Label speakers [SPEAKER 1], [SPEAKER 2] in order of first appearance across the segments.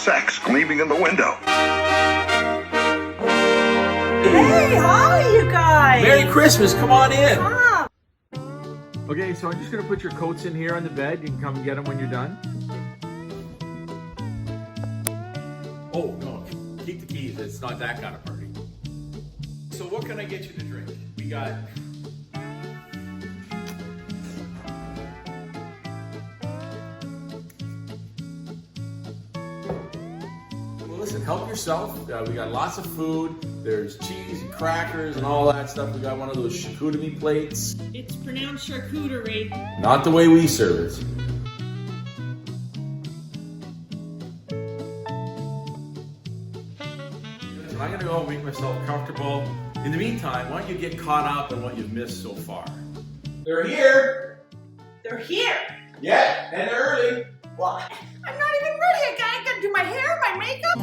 [SPEAKER 1] sex gleaming in the window.
[SPEAKER 2] Hey, hi, you guys!
[SPEAKER 3] Merry Christmas, come on in!
[SPEAKER 2] Ah.
[SPEAKER 3] Okay, so I'm just gonna put your coats in here on the bed. You can come and get them when you're done. Oh, no, keep the keys. It's not that kind of party. So what can I get you to drink? We got... Well, listen, help yourself. We got lots of food. There's cheese and crackers and all that stuff. We got one of those charcuterie plates.
[SPEAKER 4] It's pronounced charcuterie.
[SPEAKER 3] Not the way we serve it. I'm gonna go make myself comfortable. In the meantime, why don't you get caught up on what you've missed so far? They're here!
[SPEAKER 2] They're here!
[SPEAKER 3] Yeah, and they're early.
[SPEAKER 2] What? I'm not even ready. I gotta do my hair, my makeup.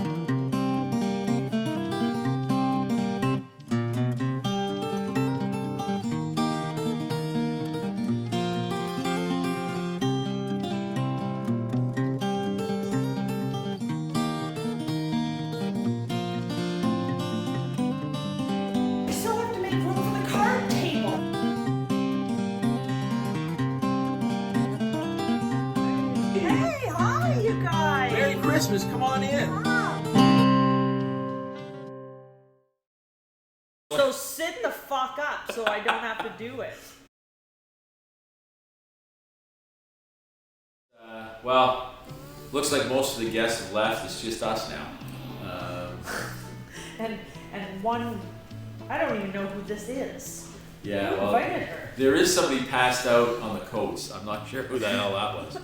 [SPEAKER 2] I still have to make room for the card table. Hey, hi, you guys!
[SPEAKER 3] Merry Christmas, come on in.
[SPEAKER 2] So sit the fuck up so I don't have to do it.
[SPEAKER 5] Well, looks like most of the guests have left. It's just us now.
[SPEAKER 2] And one, I don't even know who this is.
[SPEAKER 5] Yeah,
[SPEAKER 2] Who
[SPEAKER 5] well,
[SPEAKER 2] invited her?
[SPEAKER 5] there is somebody passed out on the coast. I'm not sure who the hell that was.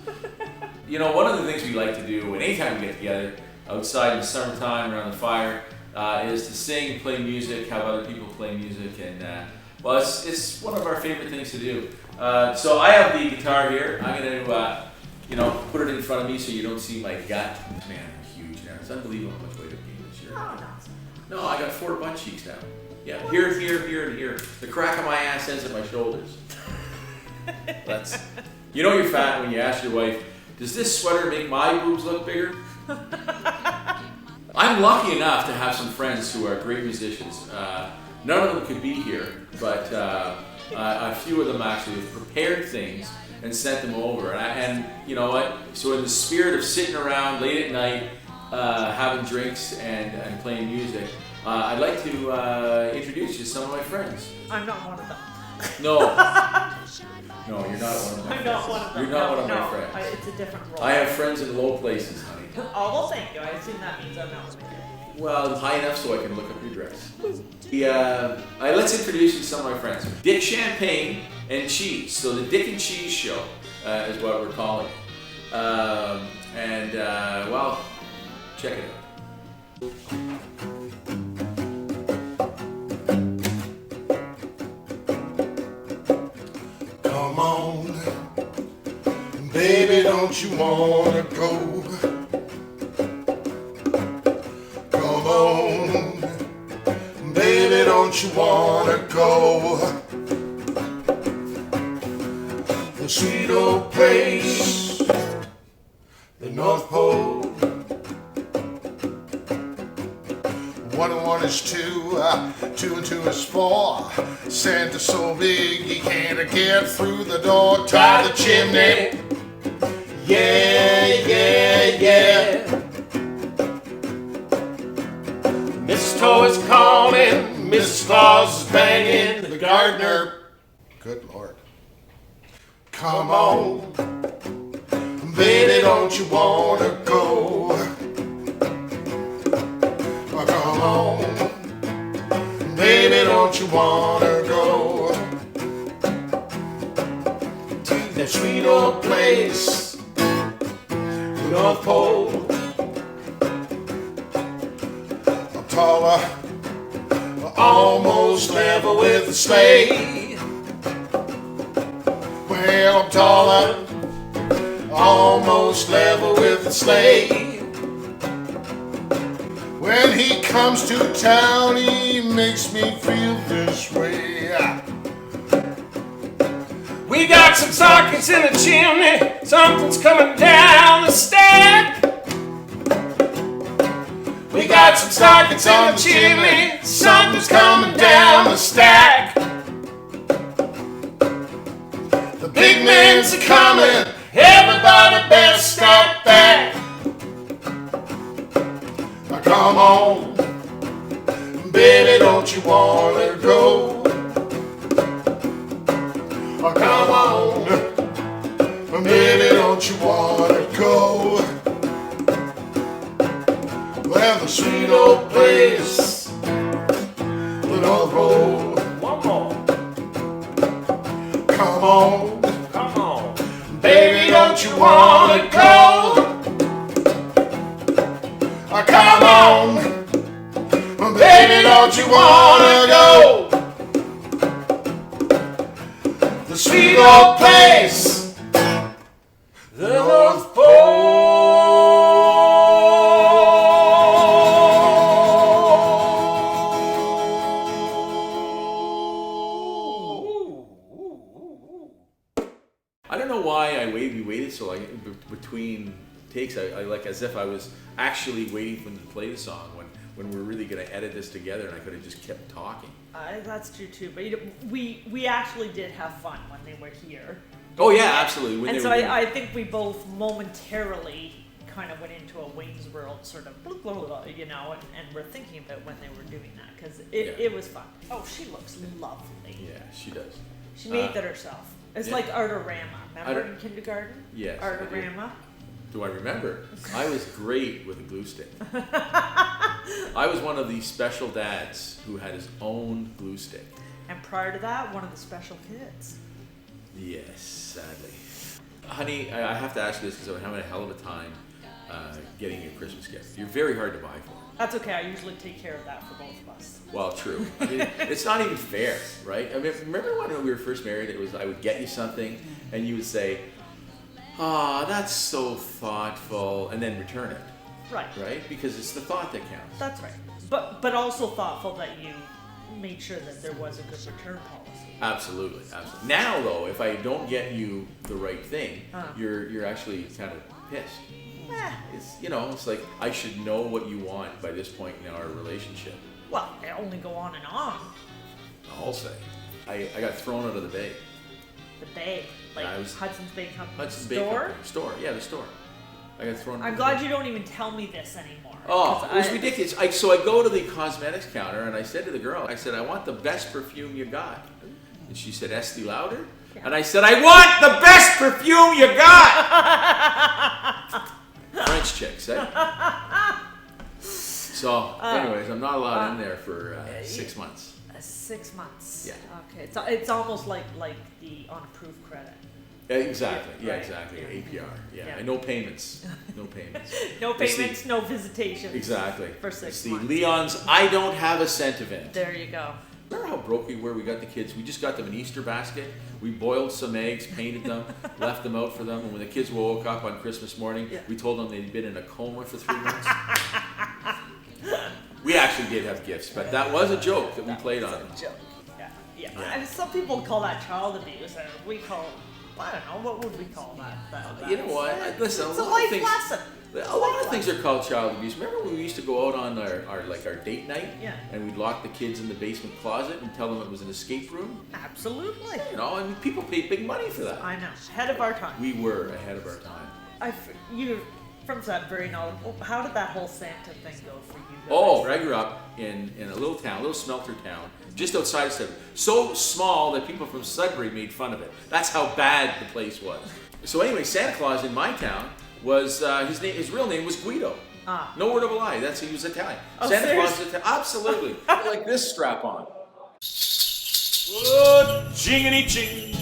[SPEAKER 5] You know, one of the things we like to do anytime we get together, outside in the summertime around the fire, is to sing, play music, have other people play music, and well, it's one of our favorite things to do. So I have the guitar here. I'm gonna, you know, put it in front of me so you don't see my gut. Man, I'm huge now. It's unbelievable how much weight I've gained this year.
[SPEAKER 2] Oh,
[SPEAKER 5] No, I got 4 butt cheeks now. Yeah, here, and here. The crack of my ass ends at my shoulders. That's, you know you're fat when you ask your wife, does this sweater make my boobs look bigger? I'm lucky enough to have some friends who are great musicians. None of them could be here, but a few of them actually have prepared things and sent them over. And you know what? So in the spirit of sitting around late at night, having drinks and playing music, I'd like to introduce you to some of my friends.
[SPEAKER 2] I'm not one of them.
[SPEAKER 5] No. No, you're not one of my friends.
[SPEAKER 2] I'm not one of them.
[SPEAKER 5] You're not one of
[SPEAKER 2] No,
[SPEAKER 5] my friends.
[SPEAKER 2] it's a different role.
[SPEAKER 5] I have friends in low places, honey.
[SPEAKER 2] Oh, well, thank you. I assume that means I'm not with you.
[SPEAKER 5] Well, high enough so I can look up your dress. Let's introduce you to some of my friends. Dick Champagne and Cheese. So the Dick and Cheese Show is what we're calling it. Well, check it out.
[SPEAKER 6] Come on, baby, don't you wanna go? Come on, baby, don't you wanna go? The sweet old place, the North Pole. 1 and 1 is 2, 2 and 2 is 4. Santa's so big he can't get through the door. Tie the chimney, yeah, yeah, yeah. Mistletoe is calling, Mrs. Claus is banging, the gardener. Good Lord. Come on, baby, don't you wanna go? Come on, baby, don't you wanna go to that sweet old place, the North Pole? I'm taller, almost level with the sleigh. Well, I'm taller, almost level with the sleigh. When he comes to town, he makes me feel this way. We got some sockets in the chimney, something's coming down the stack. We got some stockings on the chimney. Something's coming down the stack. The big men's are coming. Everybody better step back. Now come on, baby, don't you wanna go? Oh, come on, baby, don't you wanna go? Well, the sweet old place, little road.
[SPEAKER 3] One more.
[SPEAKER 6] Come on,
[SPEAKER 3] Come on.
[SPEAKER 6] baby, don't you wanna go? Oh, come on, baby, don't you wanna go? The sweet old place, the North
[SPEAKER 5] I don't know why we waited so long between takes. I like as if I was actually waiting for them to play the song when we're really going to edit this together, and I could have just kept talking.
[SPEAKER 2] That's true too, but we actually did have fun when they were here.
[SPEAKER 5] Oh yeah, absolutely. When
[SPEAKER 2] And
[SPEAKER 5] they
[SPEAKER 2] so
[SPEAKER 5] were doing-
[SPEAKER 2] I think we both momentarily kind of went into a Wayne's World sort of, blah, blah, blah, you know, and we're thinking about when they were doing that because it was fun. Oh, she looks lovely.
[SPEAKER 5] Yeah, she does.
[SPEAKER 2] She made that herself. It's
[SPEAKER 5] yeah.
[SPEAKER 2] like Artorama. Remember
[SPEAKER 5] Art-
[SPEAKER 2] in kindergarten?
[SPEAKER 5] Yes, I do.
[SPEAKER 2] Artorama.
[SPEAKER 5] Do I remember? I was great with a glue stick. I was one of the special dads who had his own glue stick.
[SPEAKER 2] And prior to that, one of the special kids.
[SPEAKER 5] Yes, sadly. Honey, I have to ask you this because I'm having a hell of a time getting you a Christmas gift. You're very hard to buy for.
[SPEAKER 2] That's okay. I usually take care of that for both of us.
[SPEAKER 5] Well, true. I mean, it's not even fair, right? I mean, remember when we were first married? It was I would get you something, and you would say, "Ah, that's so thoughtful," and then return it,
[SPEAKER 2] Right.
[SPEAKER 5] right? Because it's the thought that counts.
[SPEAKER 2] That's right. But also thoughtful that you made sure that there was a good return policy.
[SPEAKER 5] Absolutely, absolutely. Now, though, if I don't get you the right thing,
[SPEAKER 2] Uh-huh.
[SPEAKER 5] you're actually kind of pissed.
[SPEAKER 2] Eh,
[SPEAKER 5] It's it's like I should know what you want by this point in our relationship.
[SPEAKER 2] well, they only go on and on.
[SPEAKER 5] I'll say, I got thrown out of the bay.
[SPEAKER 2] The Bay, like
[SPEAKER 5] Yeah, I was-
[SPEAKER 2] Hudson's Bay Company
[SPEAKER 5] Hudson's Bay
[SPEAKER 2] store.
[SPEAKER 5] Company. Store, yeah, the store. I got thrown.
[SPEAKER 2] I'm glad you don't even tell me this anymore.
[SPEAKER 5] Oh,
[SPEAKER 2] 'cause
[SPEAKER 5] it was
[SPEAKER 2] I-
[SPEAKER 5] ridiculous. So I go to the cosmetics counter and I said to the girl, I said, I want the best perfume you got. And she said, Estee Lauder?
[SPEAKER 2] Yeah.
[SPEAKER 5] And I said, I want the best perfume you got! French chicks, eh? So, anyways, I'm not allowed in there for 6 months.
[SPEAKER 2] 6 months.
[SPEAKER 5] Yeah.
[SPEAKER 2] Okay. It's almost like the unapproved credit.
[SPEAKER 5] Exactly, yeah,
[SPEAKER 2] Right.
[SPEAKER 5] exactly.
[SPEAKER 2] Yeah.
[SPEAKER 5] APR, yeah.
[SPEAKER 2] Yeah.
[SPEAKER 5] And no payments. No payments.
[SPEAKER 2] No
[SPEAKER 5] It's the-
[SPEAKER 2] payments, no visitations.
[SPEAKER 5] Exactly.
[SPEAKER 2] For 6
[SPEAKER 5] It's the
[SPEAKER 2] months.
[SPEAKER 5] Leon's I don't have a cent event.
[SPEAKER 2] There you go.
[SPEAKER 5] Remember how broke we were? We got the kids, we just got them an Easter basket. We boiled some eggs, painted them, left them out for them. And when the kids woke up on Christmas morning,
[SPEAKER 2] Yeah.
[SPEAKER 5] we told them they'd been in a coma for 3 months. We actually did have gifts, but that was a joke that we played on them.
[SPEAKER 2] Joke. Yeah. Yeah.
[SPEAKER 5] Yeah.
[SPEAKER 2] And some people call that child abuse, and we call, I don't know, what would we call that?
[SPEAKER 5] You know what? Listen,
[SPEAKER 2] It's
[SPEAKER 5] a
[SPEAKER 2] a
[SPEAKER 5] lot of
[SPEAKER 2] life
[SPEAKER 5] things.
[SPEAKER 2] lesson.
[SPEAKER 5] A lot of things are called child abuse. Remember when we used to go out on our date night?
[SPEAKER 2] Yeah.
[SPEAKER 5] And we'd lock the kids in the basement closet and tell them it was an escape room?
[SPEAKER 2] Absolutely.
[SPEAKER 5] You know, I mean, people paid big money for that.
[SPEAKER 2] I know. Ahead of our time.
[SPEAKER 5] We were ahead of our time.
[SPEAKER 2] You're from that very knowledgeable. How did that whole Santa thing go for you guys?
[SPEAKER 5] Oh, I grew up in a little town, a little smelter town, just outside of Sudbury. So small that people from Sudbury made fun of it. That's how bad the place was. So anyway, Santa Claus in my town was his real name was Guido.
[SPEAKER 2] Ah.
[SPEAKER 5] No word of a lie. He was Italian.
[SPEAKER 2] Oh,
[SPEAKER 5] Santa Claus
[SPEAKER 2] seriously?
[SPEAKER 5] was Italian. Absolutely. Like this strap on. Oh, jingity ching.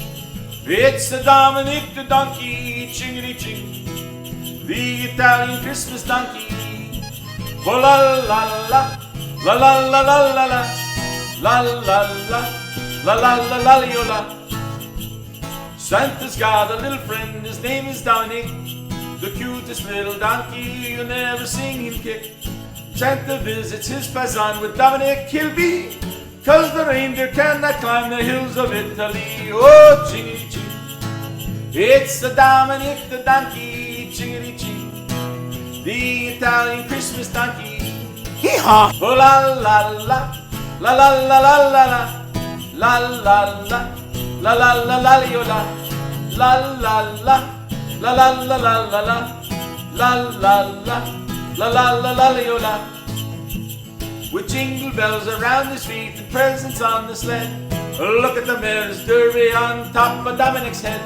[SPEAKER 5] It's the Dominic the donkey, chingity ching. The Italian Christmas donkey. Oh la la la la la la la la la la la la la la la la la. Santa's got a little friend, his name is Dominic, the cutest little donkey, you never seen him kick. Santa visits his paisan with Dominic, he'll be, 'cause the reindeer cannot climb the hills of Italy. Oh, chingity ching, it's the Dominic the donkey, chingity ching, the Italian Christmas donkey. Hee-haw! Oh la la la, la la la la la la, la la la, la la la la la, la la la, la la la la la la, la la la, la la la la la. With jingle bells around the street and presents on the sled. Look at the mayor's derby on top of Dominic's head.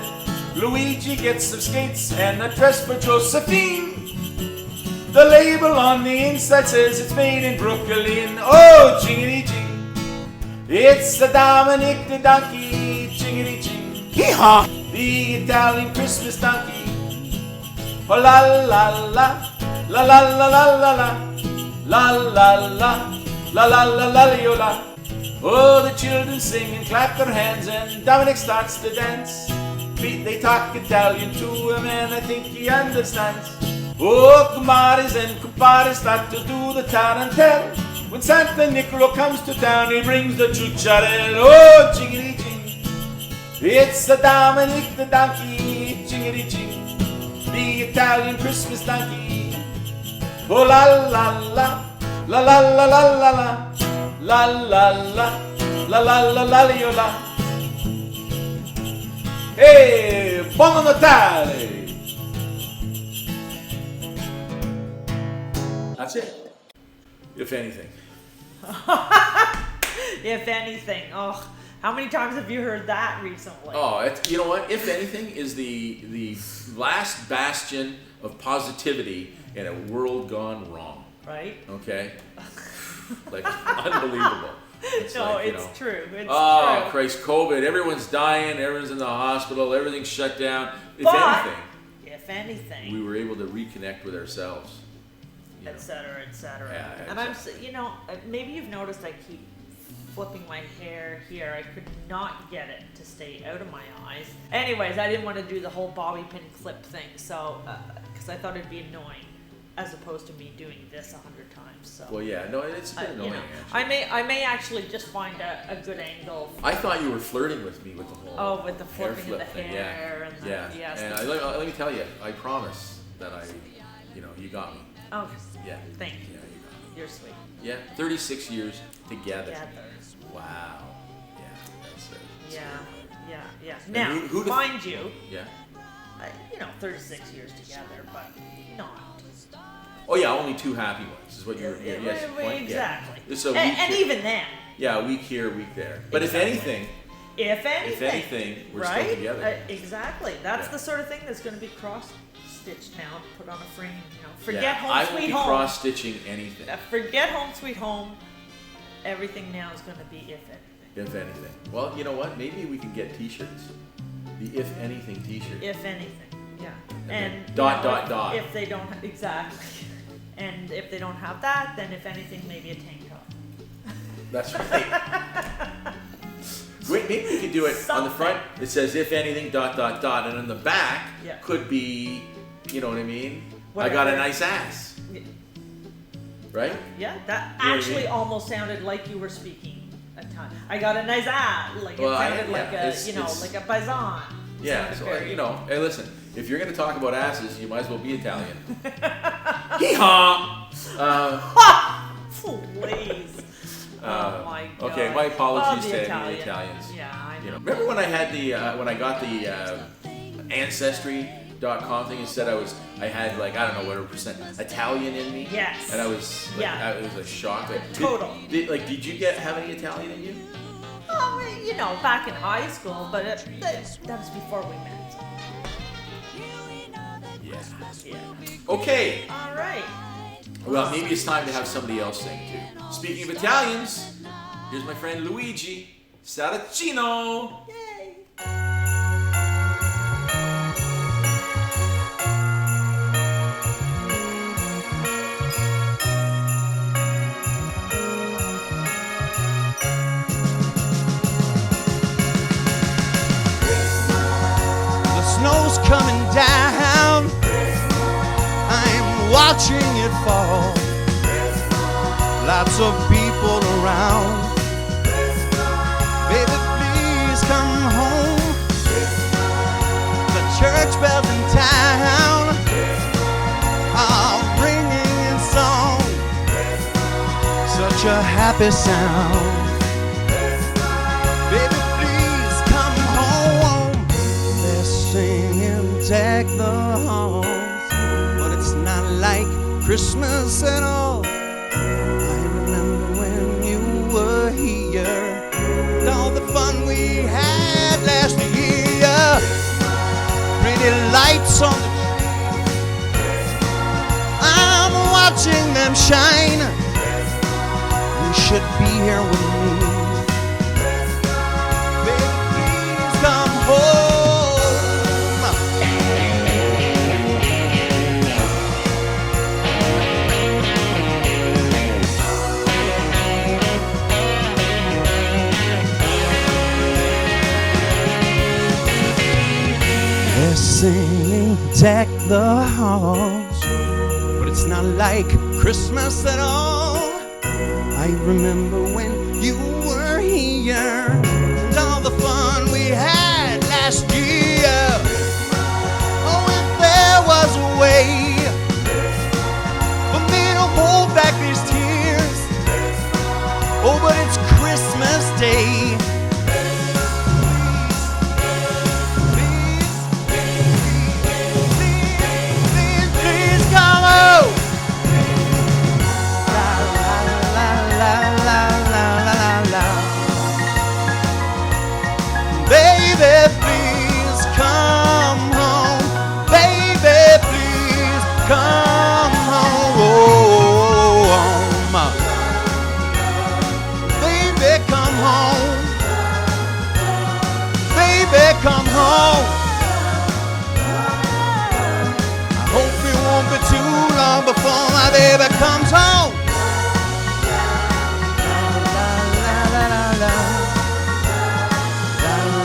[SPEAKER 5] Luigi gets some skates and a dress for Josephine. The label on the inside says it's made in Brooklyn. Oh, jingity jing. It's the Dominic the donkey, jingity jing. Hee-haw! The Italian Christmas donkey. Oh la la la, la la la la la la, la la la, la la la la la. Oh, the children sing and clap their hands and Dominic starts to dance. They talk Italian to him and I think he understands. Oh, kumaris and kumparis start to do the tarantelle. When Santa Nicolo comes to town, he brings the chucharel. Oh, jingity jing. It's the Dominic the donkey, jingity jing. The Italian Christmas donkey. Oh, la la la, la la la la la la, la la la, la la la la la. Hey, Buon Natale! That's it. If anything.
[SPEAKER 2] If anything. Oh, how many times have you heard that recently?
[SPEAKER 5] Oh, you know what? If anything is the last bastion of positivity in a world gone wrong.
[SPEAKER 2] Right?
[SPEAKER 5] Okay? Like, unbelievable. It's
[SPEAKER 2] no,
[SPEAKER 5] like,
[SPEAKER 2] it's true. It's
[SPEAKER 5] oh,
[SPEAKER 2] true.
[SPEAKER 5] Christ, COVID. Everyone's dying. Everyone's in the hospital. Everything's shut down. If
[SPEAKER 2] anything,
[SPEAKER 5] we were able to reconnect with ourselves.
[SPEAKER 2] Et cetera, et cetera.
[SPEAKER 5] Yeah,
[SPEAKER 2] and maybe you've noticed I keep flipping my hair here. I could not get it to stay out of my eyes. Anyways, I didn't want to do the whole bobby pin clip thing, so because I thought it'd be annoying, as opposed to me doing this 100 times. So.
[SPEAKER 5] Well, yeah, no, it's been annoying. Actually.
[SPEAKER 2] I may actually just find a good angle.
[SPEAKER 5] I thought you were flirting with me with the whole.
[SPEAKER 2] With the flipping of the hair and
[SPEAKER 5] yeah. And let me tell you, I promise that you got me.
[SPEAKER 2] Oh,
[SPEAKER 5] yeah.
[SPEAKER 2] Thank you.
[SPEAKER 5] Yeah, you got me.
[SPEAKER 2] You're sweet.
[SPEAKER 5] Yeah, 36 years together.
[SPEAKER 2] Wow.
[SPEAKER 5] Yeah, that's it.
[SPEAKER 2] Yeah. Now, mind you.
[SPEAKER 5] Yeah.
[SPEAKER 2] 36 years together, but not.
[SPEAKER 5] Oh yeah, only 2 happy ones is what you're. Yes,
[SPEAKER 2] exactly.
[SPEAKER 5] Yeah. So
[SPEAKER 2] and even then.
[SPEAKER 5] Yeah, a week here, a week there. But
[SPEAKER 2] exactly.
[SPEAKER 5] if anything, we're
[SPEAKER 2] right?
[SPEAKER 5] still together.
[SPEAKER 2] Exactly. That's the sort of thing that's going to be cross-stitched now, put on a frame. Forget Home
[SPEAKER 5] I
[SPEAKER 2] Sweet
[SPEAKER 5] won't be
[SPEAKER 2] Home.
[SPEAKER 5] cross-stitching anything.
[SPEAKER 2] Forget Home Sweet Home. Everything now is going to be if anything.
[SPEAKER 5] If anything. Well, you know what? Maybe we can get T-shirts. The if anything T-shirt.
[SPEAKER 2] If anything, yeah. And
[SPEAKER 5] dot.
[SPEAKER 2] If they don't exactly, and if they don't have that, then if anything, maybe a tank top.
[SPEAKER 5] That's right. Wait, maybe we could do it on the front. It says if anything ... and on the back could be, you know what I mean? Whatever. I got a nice ass.
[SPEAKER 2] Yeah.
[SPEAKER 5] Right?
[SPEAKER 2] Yeah, that actually almost sounded like you were speaking a ton. I got a nice ass, like it sounded like a like a paisan.
[SPEAKER 5] Yeah, so hey, listen, if you're going to talk about asses, you might as well be Italian. Hee-haw!
[SPEAKER 2] Please. Oh my God.
[SPEAKER 5] Okay, my apologies to
[SPEAKER 2] any
[SPEAKER 5] Italians.
[SPEAKER 2] Yeah, I know.
[SPEAKER 5] Remember when I had when I got the Ancestry.com thing and said I had like, I don't know, whatever percent Italian in me?
[SPEAKER 2] Yes.
[SPEAKER 5] And I was like, it was a shock. Like,
[SPEAKER 2] Total.
[SPEAKER 5] Did you have any Italian in you?
[SPEAKER 2] Back in high school, but that was before we met. Yeah.
[SPEAKER 5] Okay.
[SPEAKER 2] All right.
[SPEAKER 5] Well, maybe it's time to have somebody else sing too. Speaking of Italians, here's my friend Luigi Saracino.
[SPEAKER 2] Yay.
[SPEAKER 1] The snow's coming down. I'm watching it fall. Lots of people around. Baby, please come home. The church bells in town are ringing in song. such a happy sound. Baby, please come home. They're singing Deck the Halls, but it's not like Christmas at all. I remember when you were here and all the fun we had last year. Pretty lights on the tree, I'm watching them shine. You should be here with me. Baby, please come home. They're singing Deck the Halls, but it's not like Christmas at all. I remember when you were here and all the fun we had last year. Oh, if there was a way for me to hold back these tears. Oh, but it's Christmas Day. Baby, please come home. Baby, please come home. Baby, come home. Baby, come home. I hope it won't be too long before my baby comes home.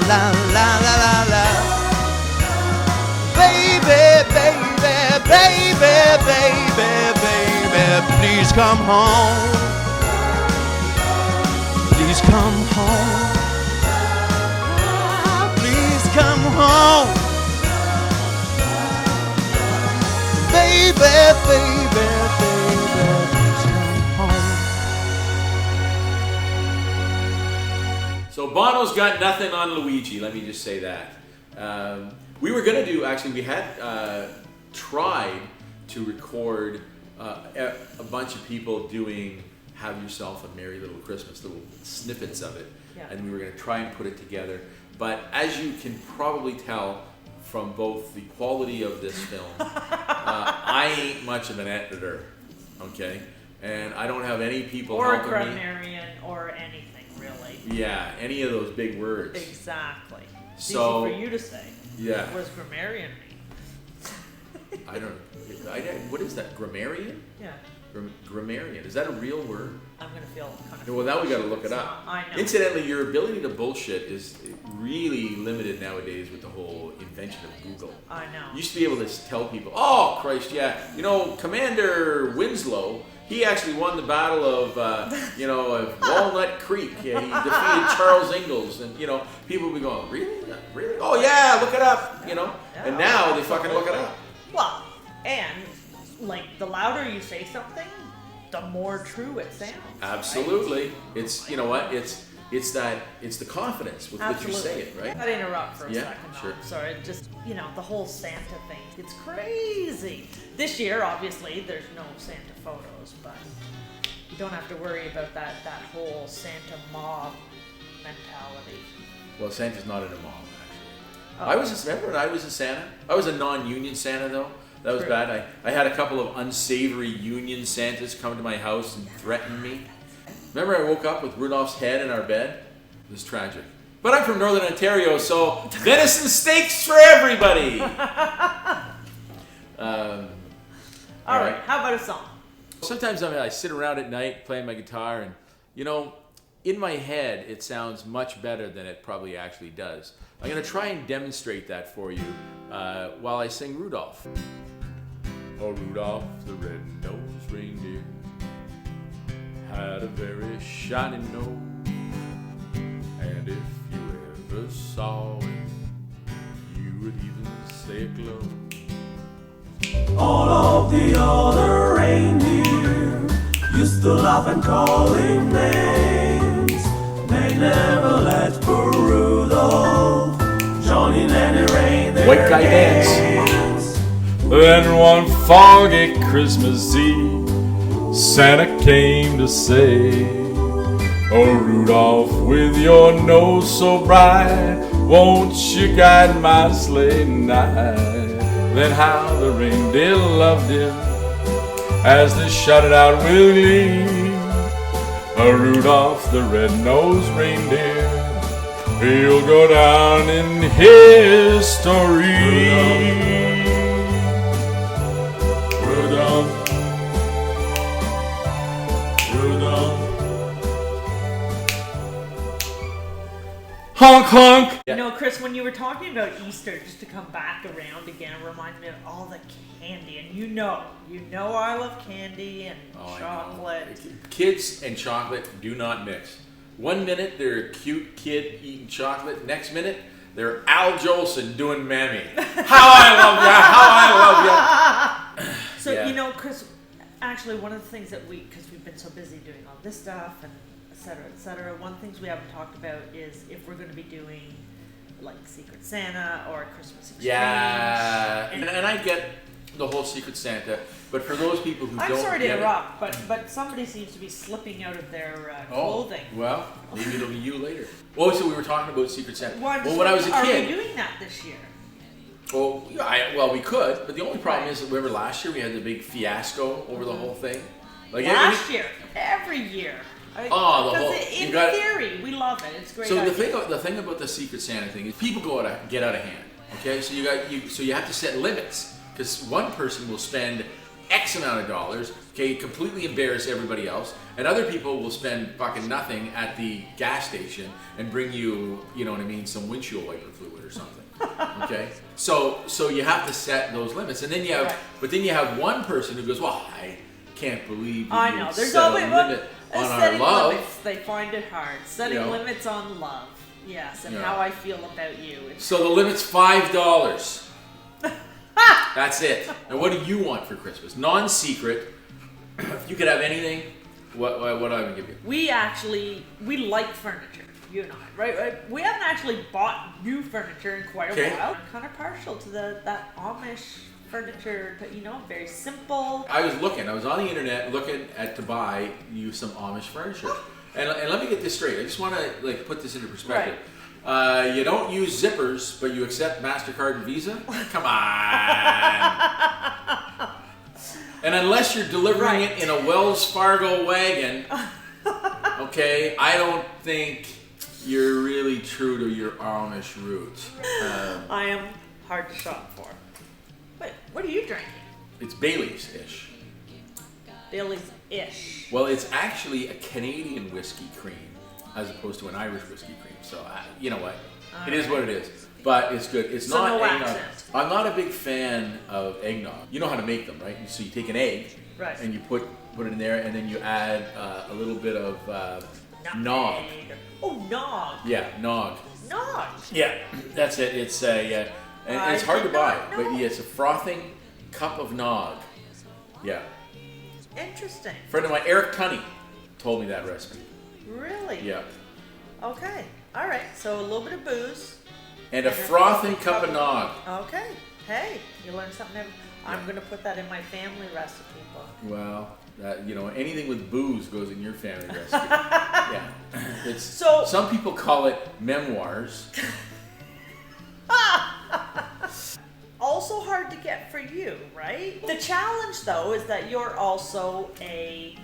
[SPEAKER 1] La la la la la. Baby, baby, baby, baby, baby, please come home. Please come home. Please come home. Baby, baby, baby, please come home.
[SPEAKER 5] So Bono's got nothing on Luigi, let me just say that. We were going to do, actually, we had tried to record a bunch of people doing Have Yourself a Merry Little Christmas, little snippets of it.
[SPEAKER 2] Yeah.
[SPEAKER 5] And we were going to try and put it together. But as you can probably tell from both the quality of this film, I ain't much of an editor, okay? And I don't have any people
[SPEAKER 2] Or a
[SPEAKER 5] helping me.
[SPEAKER 2] grammarian or anything, really.
[SPEAKER 5] Yeah, any of those big words.
[SPEAKER 2] Exactly. It's
[SPEAKER 5] So,
[SPEAKER 2] easy for you to say.
[SPEAKER 5] yeah.
[SPEAKER 2] What does grammarian mean?
[SPEAKER 5] I don't. What is that? Grammarian?
[SPEAKER 2] Yeah.
[SPEAKER 5] Grammarian. Is that a real word?
[SPEAKER 2] I'm going to feel kind of...
[SPEAKER 5] Well, now we got to look it
[SPEAKER 2] It's
[SPEAKER 5] up.
[SPEAKER 2] not- I know.
[SPEAKER 5] Incidentally, your ability to bullshit is really limited nowadays with the whole invention of Google.
[SPEAKER 2] I know.
[SPEAKER 5] You used to be able to tell people, oh, Christ, yeah. You know, Commander Winslow, he actually won the battle of, of Walnut Creek. Yeah, he defeated Charles Ingalls. And, people would be going, really? Really? Oh, yeah, look it up,
[SPEAKER 2] Yeah,
[SPEAKER 5] And now they fucking look it up.
[SPEAKER 2] Well, and, like, the louder you say something, the more true it sounds.
[SPEAKER 5] Absolutely. It's, you know what? It's the confidence with which you say it, right?
[SPEAKER 2] I'd interrupt for a
[SPEAKER 5] Yeah,
[SPEAKER 2] second.
[SPEAKER 5] sure.
[SPEAKER 2] Sorry, just, the whole Santa thing. It's crazy. This year, obviously, there's no Santa photos, but you don't have to worry about that whole Santa mob mentality.
[SPEAKER 5] Well, Santa's not in a mob, actually.
[SPEAKER 2] Oh.
[SPEAKER 5] Remember when I was a Santa? I was a non-union Santa, though. That was
[SPEAKER 2] True.
[SPEAKER 5] bad. I had a couple of unsavory union Santas come to my house and threaten me. Remember I woke up with Rudolph's head in our bed? It was tragic. But I'm from Northern Ontario, so venison steaks for everybody!
[SPEAKER 2] All right, how about a song?
[SPEAKER 5] Sometimes I sit around at night playing my guitar and, in my head it sounds much better than it probably actually does. I'm going to try and demonstrate that for you while I sing Rudolph. Oh, Rudolph the red-nosed reindeer had a very shiny nose, and if you ever saw it, you would even say it glowed.
[SPEAKER 7] All of the other reindeer used
[SPEAKER 1] still laughing, calling names. They never let poor Rudolph join in any rain.
[SPEAKER 5] White guy dance. Then one foggy Christmas Eve, Santa came to say, "Oh Rudolph, with your nose so bright, won't you guide my sleigh tonight?" Then how the reindeer loved him as they shouted out with glee, "Oh Rudolph the red-nosed reindeer, he'll go down in history." Rudolph, Rudolph. Honk honk.
[SPEAKER 2] You know, Chris, when you were talking about Easter, just to come back around again, it reminded me of all the candy. And you know I love candy and chocolate.
[SPEAKER 5] Kids and chocolate do not mix. One minute they're a cute kid eating chocolate. Next minute they're Al Jolson doing Mammy. How I love ya! How I love ya!
[SPEAKER 2] So
[SPEAKER 5] Yeah.
[SPEAKER 2] you know, Chris, actually one of the things that because we've been so busy doing all this stuff and et cetera, one of the things we haven't talked about is if we're going to be doing like Secret Santa or a Christmas exchange.
[SPEAKER 5] Yeah, and I get the whole Secret Santa, but for those people who
[SPEAKER 2] I'm
[SPEAKER 5] don't
[SPEAKER 2] sorry to
[SPEAKER 5] get
[SPEAKER 2] interrupt, but somebody seems to be slipping out of their clothing.
[SPEAKER 5] Oh, well, maybe it'll be you later. Oh, so we were talking about Secret Santa.
[SPEAKER 2] Well,
[SPEAKER 5] when I was a
[SPEAKER 2] are
[SPEAKER 5] kid.
[SPEAKER 2] we doing that this year?
[SPEAKER 5] Oh, yeah, we could, but the only problem is that remember last year we had the big fiasco over the whole thing. Like
[SPEAKER 2] Last year, every year.
[SPEAKER 5] The whole.
[SPEAKER 2] In theory, we love it. It's great.
[SPEAKER 5] So
[SPEAKER 2] idea.
[SPEAKER 5] the thing about the Secret Santa thing is people get out of hand. Okay, so you have to set limits because one person will spend X amount of dollars, okay, completely embarrass everybody else, and other people will spend fucking nothing at the gas station and bring you, you know what I mean, some windshield wiper fluid or something. Okay, so you have to set those limits, and then you have, but then you have one person who goes, "Well, I can't believe you
[SPEAKER 2] I know. There's
[SPEAKER 5] set
[SPEAKER 2] always
[SPEAKER 5] a limit on our
[SPEAKER 2] setting
[SPEAKER 5] love."
[SPEAKER 2] limits. They find it hard. Setting limits on love. Yes, and how I feel about you.
[SPEAKER 5] So the limit's $5. That's it. And what do you want for Christmas? Non-secret. If you could have anything, what I would give you?
[SPEAKER 2] We like furniture. You and I, right? We haven't actually bought new furniture in quite a while. I'm kind of partial to that Amish furniture. Very simple.
[SPEAKER 5] I was on the internet looking to buy you some Amish furniture. And let me get this straight. I just want to put this into perspective. Right. You don't use zippers, but you accept MasterCard and Visa? Come on. And unless you're delivering it in a Wells Fargo wagon, okay, I don't think you're really true to your Amish roots.
[SPEAKER 2] I am hard to shop for. Wait, what are you drinking?
[SPEAKER 5] It's Bailey's-ish.
[SPEAKER 2] Bailey's-ish.
[SPEAKER 5] Well, it's actually a Canadian whiskey cream as opposed to an Irish whiskey cream. So, you know what? It is what it is. But it's good. It's
[SPEAKER 2] so
[SPEAKER 5] not
[SPEAKER 2] no
[SPEAKER 5] eggnog.
[SPEAKER 2] accent.
[SPEAKER 5] I'm not a big fan of eggnog. You know how to make them, right? So you take an egg,
[SPEAKER 2] right,
[SPEAKER 5] and you put it in there, and then you add a little bit of nog.
[SPEAKER 2] Oh, nog.
[SPEAKER 5] Yeah, nog.
[SPEAKER 2] Nog.
[SPEAKER 5] Yeah, that's it. It's and it's hard to buy, but yeah, it's a frothing cup of nog. Yeah.
[SPEAKER 2] Interesting.
[SPEAKER 5] A friend of mine, Eric Tunney, told me that recipe.
[SPEAKER 2] Really?
[SPEAKER 5] Yeah.
[SPEAKER 2] Okay. All right. So a little bit of booze.
[SPEAKER 5] And a frothing cup of nog.
[SPEAKER 2] Okay. Hey, you learned something. I'm going to put that in my family recipe book.
[SPEAKER 5] Well, anything with booze goes in your family recipe. Yeah. It's
[SPEAKER 2] so.
[SPEAKER 5] Some people call it memoirs.
[SPEAKER 2] Also hard to get for you, right? The challenge, though, is that you're also a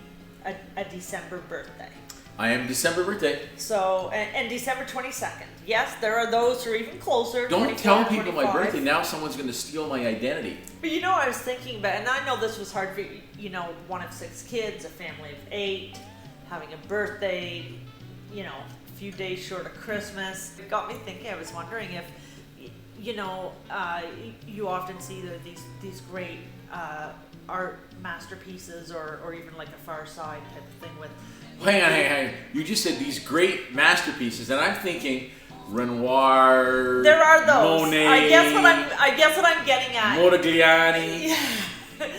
[SPEAKER 2] December birthday.
[SPEAKER 5] I am December birthday.
[SPEAKER 2] So, and December 22nd. Yes, there are those who are even closer.
[SPEAKER 5] Don't tell people
[SPEAKER 2] 25.
[SPEAKER 5] my birthday. Now someone's going to steal my identity.
[SPEAKER 2] But I was thinking about, and I know this was hard for, one of 6 kids, a family of 8, having a birthday, a few days short of Christmas. It got me thinking. I was wondering if, you often see these great art masterpieces or even like a Far Side type of thing with.
[SPEAKER 5] Hang on. You just said these great masterpieces, and I'm thinking Renoir.
[SPEAKER 2] There are those.
[SPEAKER 5] Monet.
[SPEAKER 2] I guess what I'm getting at.
[SPEAKER 5] Modigliani.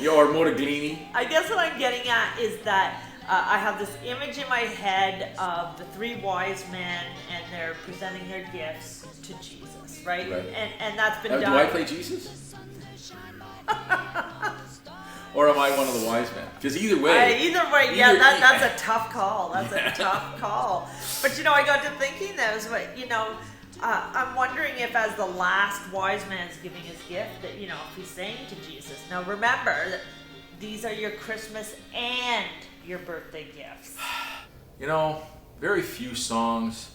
[SPEAKER 5] Or Modiglini.
[SPEAKER 2] I guess what I'm getting at is that I have this image in my head of the three wise men, and they're presenting their gifts to Jesus, right? And that's been done.
[SPEAKER 5] Do I play Jesus? Or am I one of the wise men? Because either way,
[SPEAKER 2] that's a tough call. That's a tough call. But I got to thinking I'm wondering if, as the last wise man's giving his gift, that if he's saying to Jesus, now remember that these are your Christmas and your birthday gifts.
[SPEAKER 5] Very few songs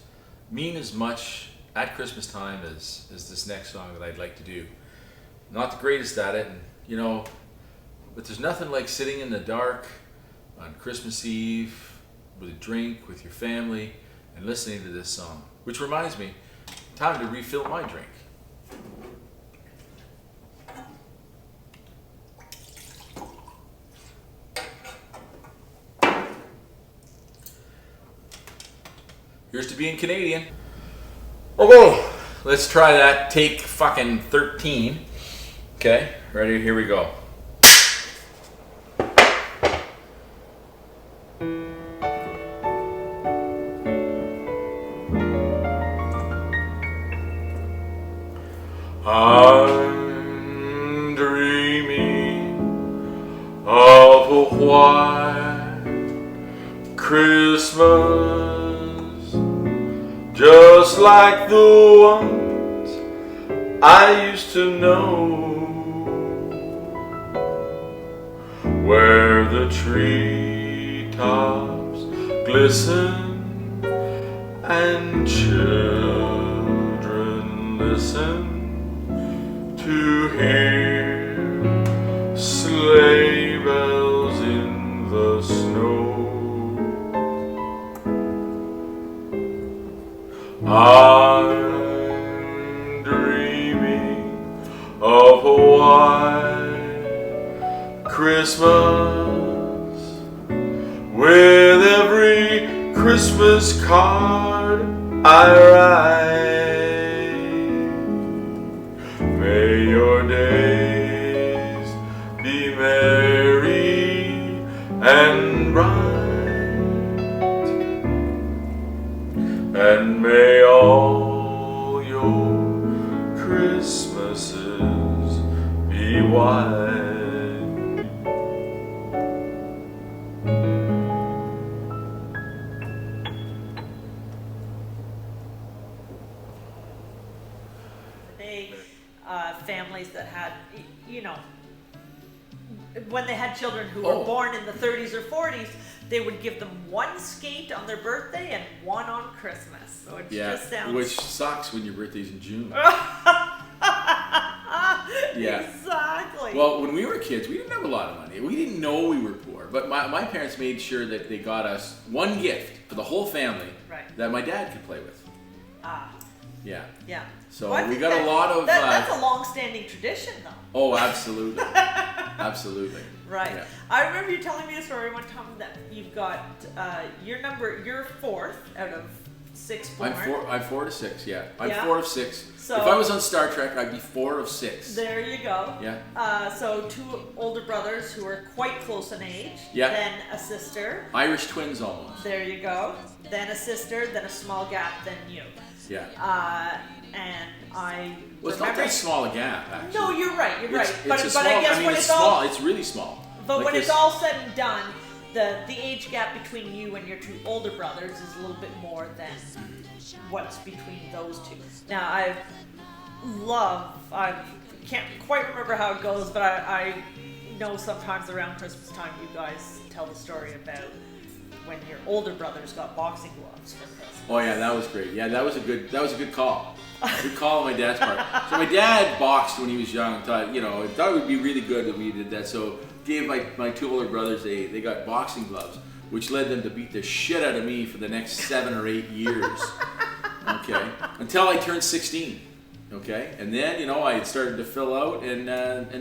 [SPEAKER 5] mean as much at Christmas time as this next song that I'd like to do. Not the greatest at it, and but there's nothing like sitting in the dark on Christmas Eve with a drink with your family and listening to this song. Which reminds me, time to refill my drink. Here's to being Canadian. Okay, let's try that. Take fucking 13. Okay, ready? Here we go. I'm dreaming of a white Christmas, just like the ones I used to know, where the treetops glisten and children listen to hear sleigh bells in the snow. I'm dreaming of a white Christmas, with every Christmas card I write. May your days be merry and bright, and may all your Christmases be white.
[SPEAKER 2] Families that had, when they had children who were born in the 30s or 40s, they would give them one skate on their birthday and one on Christmas. So it just sounds...
[SPEAKER 5] which sucks when your birthday's in June.
[SPEAKER 2] Exactly.
[SPEAKER 5] Well, when we were kids, we didn't have a lot of money. We didn't know we were poor. But my parents made sure that they got us one gift for the whole family that my dad could play with. Yeah. So we got a lot of...
[SPEAKER 2] That's a long-standing tradition, though.
[SPEAKER 5] Oh, absolutely. Absolutely.
[SPEAKER 2] Right.
[SPEAKER 5] Yeah.
[SPEAKER 2] I remember you telling me a story one time that you've got you're fourth out of 6 born.
[SPEAKER 5] I'm 4 to 6, yeah. I'm 4 of 6.
[SPEAKER 2] So,
[SPEAKER 5] if I was on Star Trek, I'd be 4 of 6.
[SPEAKER 2] There you go.
[SPEAKER 5] Yeah.
[SPEAKER 2] So 2 older brothers who are quite close in age.
[SPEAKER 5] Yeah.
[SPEAKER 2] Then a sister.
[SPEAKER 5] Irish twins almost.
[SPEAKER 2] There you go. Then a sister, then a small gap, then you.
[SPEAKER 5] Yeah.
[SPEAKER 2] And I
[SPEAKER 5] well, it's not that small a gap, actually.
[SPEAKER 2] No, you're right. But
[SPEAKER 5] small,
[SPEAKER 2] I guess when
[SPEAKER 5] it's small. It's really small.
[SPEAKER 2] But when it's all said and done, the age gap between you and your 2 older brothers is a little bit more than what's between those 2. Now, I can't quite remember how it goes, but I know sometimes around Christmas time you guys tell the story about when your older brothers got boxing gloves for Christmas.
[SPEAKER 5] Oh yeah, that was great. Yeah, that was a good call. Good call on my dad's part. So my dad boxed when he was young. Thought it would be really good that we did that. So gave my 2 older brothers they got boxing gloves, which led them to beat the shit out of me for the next 7 or 8 years. Okay, until I turned 16. Okay, and then I had started to fill out, and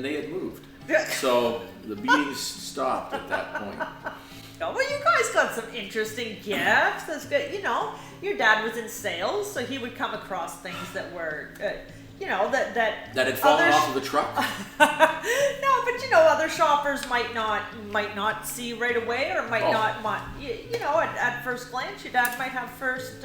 [SPEAKER 5] they had moved. So the beatings stopped at that point.
[SPEAKER 2] Oh, well, you guys got some interesting gifts. That's good. Your dad was in sales, so he would come across things that were, you know, that
[SPEAKER 5] had fallen
[SPEAKER 2] others-
[SPEAKER 5] off of the truck.
[SPEAKER 2] No, but you know, other shoppers might not see right away, or might not want, you know, at first glance, your dad might have first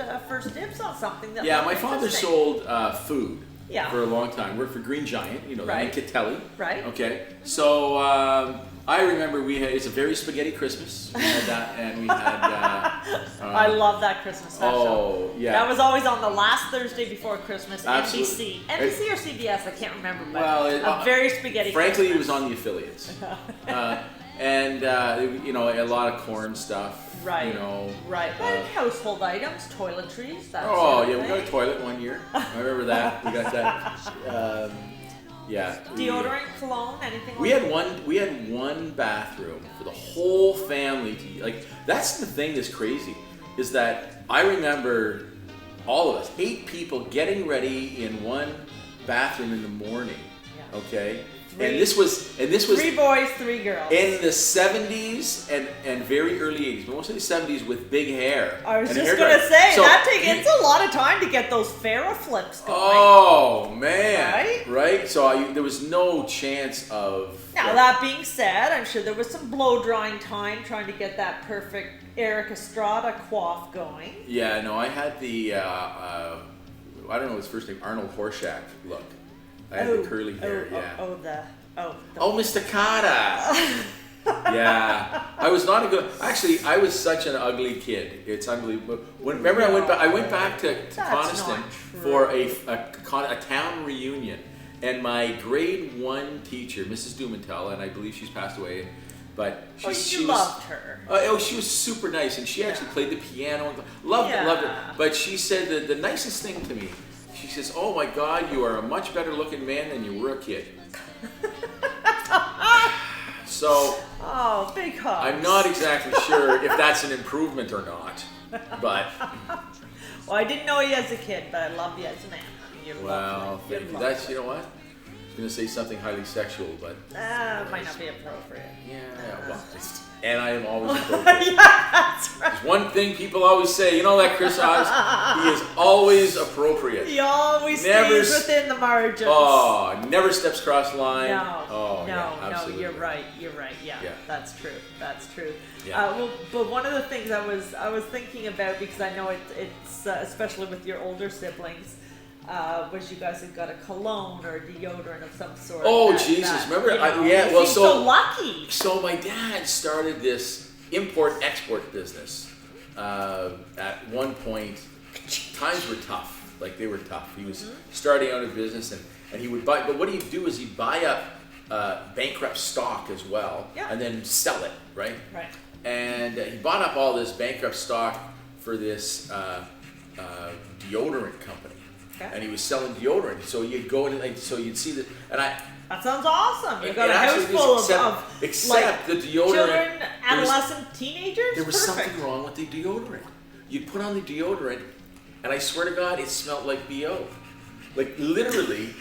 [SPEAKER 2] dibs on something that.
[SPEAKER 5] Yeah,
[SPEAKER 2] looked
[SPEAKER 5] my father
[SPEAKER 2] interesting.
[SPEAKER 5] sold food.
[SPEAKER 2] Yeah.
[SPEAKER 5] For a long time. Worked for Green Giant, you know,
[SPEAKER 2] Right.
[SPEAKER 5] in Catelli.
[SPEAKER 2] Right.
[SPEAKER 5] Okay. So I remember it's a very spaghetti Christmas. We had that, and we had.
[SPEAKER 2] I love that Christmas special.
[SPEAKER 5] Oh, yeah.
[SPEAKER 2] That was always on the last Thursday before Christmas.
[SPEAKER 5] Absolutely.
[SPEAKER 2] NBC or CBS, I can't remember. But
[SPEAKER 5] Well,
[SPEAKER 2] a very spaghetti.
[SPEAKER 5] Frankly,
[SPEAKER 2] Christmas.
[SPEAKER 5] it was on the affiliates, and you know, a lot of corn stuff.
[SPEAKER 2] Right.
[SPEAKER 5] You know.
[SPEAKER 2] Right. And household items, toiletries. That
[SPEAKER 5] Oh
[SPEAKER 2] sort of
[SPEAKER 5] yeah, we got a
[SPEAKER 2] thing.
[SPEAKER 5] toilet one year. I remember that. We got that. Yeah.
[SPEAKER 2] Deodorant, cologne, anything.
[SPEAKER 5] We
[SPEAKER 2] like
[SPEAKER 5] had one bathroom for the whole family to use. Like, that's the thing that's crazy, is that I remember all of us, 8 people, getting ready in one bathroom in the morning.
[SPEAKER 2] Yeah.
[SPEAKER 5] Okay? And this was
[SPEAKER 2] 3 boys, 3 girls.
[SPEAKER 5] in the 70s and very early 80s, but mostly the 70s, with big hair.
[SPEAKER 2] I was
[SPEAKER 5] and
[SPEAKER 2] just
[SPEAKER 5] hair
[SPEAKER 2] gonna
[SPEAKER 5] dye.
[SPEAKER 2] say
[SPEAKER 5] So
[SPEAKER 2] it's a lot of time to get those Farrah flips going.
[SPEAKER 5] Oh man!
[SPEAKER 2] Right?
[SPEAKER 5] Right. So there was no chance of.
[SPEAKER 2] Now that being said, I'm sure there was some blow drying time trying to get that perfect Eric Estrada coif going.
[SPEAKER 5] Yeah. No, I had the. I don't know his first name. Arnold Horshack look. I had the curly hair. Mr. Carter. Yeah, I was not a good. Actually, I was such an ugly kid. It's unbelievable. Remember, I went back to Coniston for a town reunion, and my grade 1 teacher, Mrs. Dumentel, and I believe she's passed away, but she
[SPEAKER 2] loved her.
[SPEAKER 5] She was super nice, and she actually played the piano. And loved it. But she said that the nicest thing to me. She says, "Oh my God, you are a much better looking man than you were a kid." So,
[SPEAKER 2] big hugs.
[SPEAKER 5] I'm not exactly sure if that's an improvement or not, but.
[SPEAKER 2] Well, I didn't know you as a kid, but I loved you as a man. You're
[SPEAKER 5] Wow,
[SPEAKER 2] lovely.
[SPEAKER 5] thank you. That's, you know what? I was going to say something highly sexual, but.
[SPEAKER 2] Might not be appropriate.
[SPEAKER 5] Yeah, and I am always appropriate.
[SPEAKER 2] Yeah, that's right.
[SPEAKER 5] There's one thing people always say, you know that Chris Hawes, he is always appropriate.
[SPEAKER 2] He always
[SPEAKER 5] Never
[SPEAKER 2] stays within the margins.
[SPEAKER 5] Oh, never steps cross line.
[SPEAKER 2] No,
[SPEAKER 5] Oh,
[SPEAKER 2] no,
[SPEAKER 5] yeah,
[SPEAKER 2] no,
[SPEAKER 5] absolutely.
[SPEAKER 2] you're right. Yeah,
[SPEAKER 5] Yeah.
[SPEAKER 2] that's true. That's true.
[SPEAKER 5] Yeah.
[SPEAKER 2] Well, but one of the things I was thinking about, because I know it's especially with your older siblings, was you guys have got a cologne or a deodorant of some sort.
[SPEAKER 5] Oh, Jesus. Remember?
[SPEAKER 2] You seem so lucky.
[SPEAKER 5] So my dad started this import-export business. At one point, times were tough. Like, they were tough. He was starting out a business, and he would buy, but what he'd do is he'd buy up bankrupt stock as well, and then sell it, right?
[SPEAKER 2] Right.
[SPEAKER 5] And he bought up all this bankrupt stock for this deodorant company.
[SPEAKER 2] Okay.
[SPEAKER 5] And he was selling deodorant. So you'd go in, like, so you'd see that, and
[SPEAKER 2] That sounds awesome. You've got
[SPEAKER 5] it
[SPEAKER 2] a house
[SPEAKER 5] actually
[SPEAKER 2] full
[SPEAKER 5] is,
[SPEAKER 2] of
[SPEAKER 5] except the deodorant.
[SPEAKER 2] children, adolescent, teenagers.
[SPEAKER 5] There was
[SPEAKER 2] Perfect.
[SPEAKER 5] something wrong with the deodorant. You'd put on the deodorant, and I swear to God, it smelled like BO. Like, literally,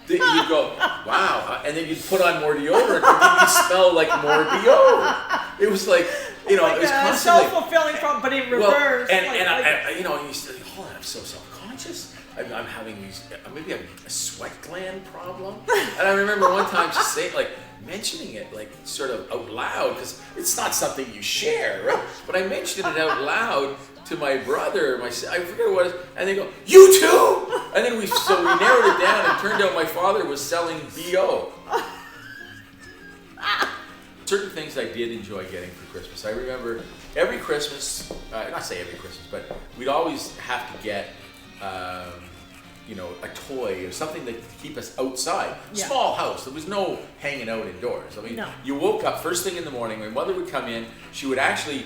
[SPEAKER 5] you'd go, wow. And then you'd put on more deodorant, and then you'd smell like more BO. It was like, you know, it was constantly.
[SPEAKER 2] Self-fulfilling, but in reverse.
[SPEAKER 5] And you know, and you said, hold on, I'm so self-conscious. I'm having these, maybe a sweat gland problem. And I remember one time just saying, like, mentioning it, like, sort of out loud, because it's not something you share, right? But I mentioned it out loud to my brother, I forget what it was, and they go, "You too?" And then we narrowed it down, and it turned out my father was selling BO. Certain things I did enjoy getting for Christmas. I remember every Christmas, not say every Christmas, but we'd always have to get, you know, a toy or something to keep us outside.
[SPEAKER 2] Yeah.
[SPEAKER 5] Small house. There was no hanging out indoors. I mean,
[SPEAKER 2] No.
[SPEAKER 5] you woke up first thing in the morning. My mother would come in. She would actually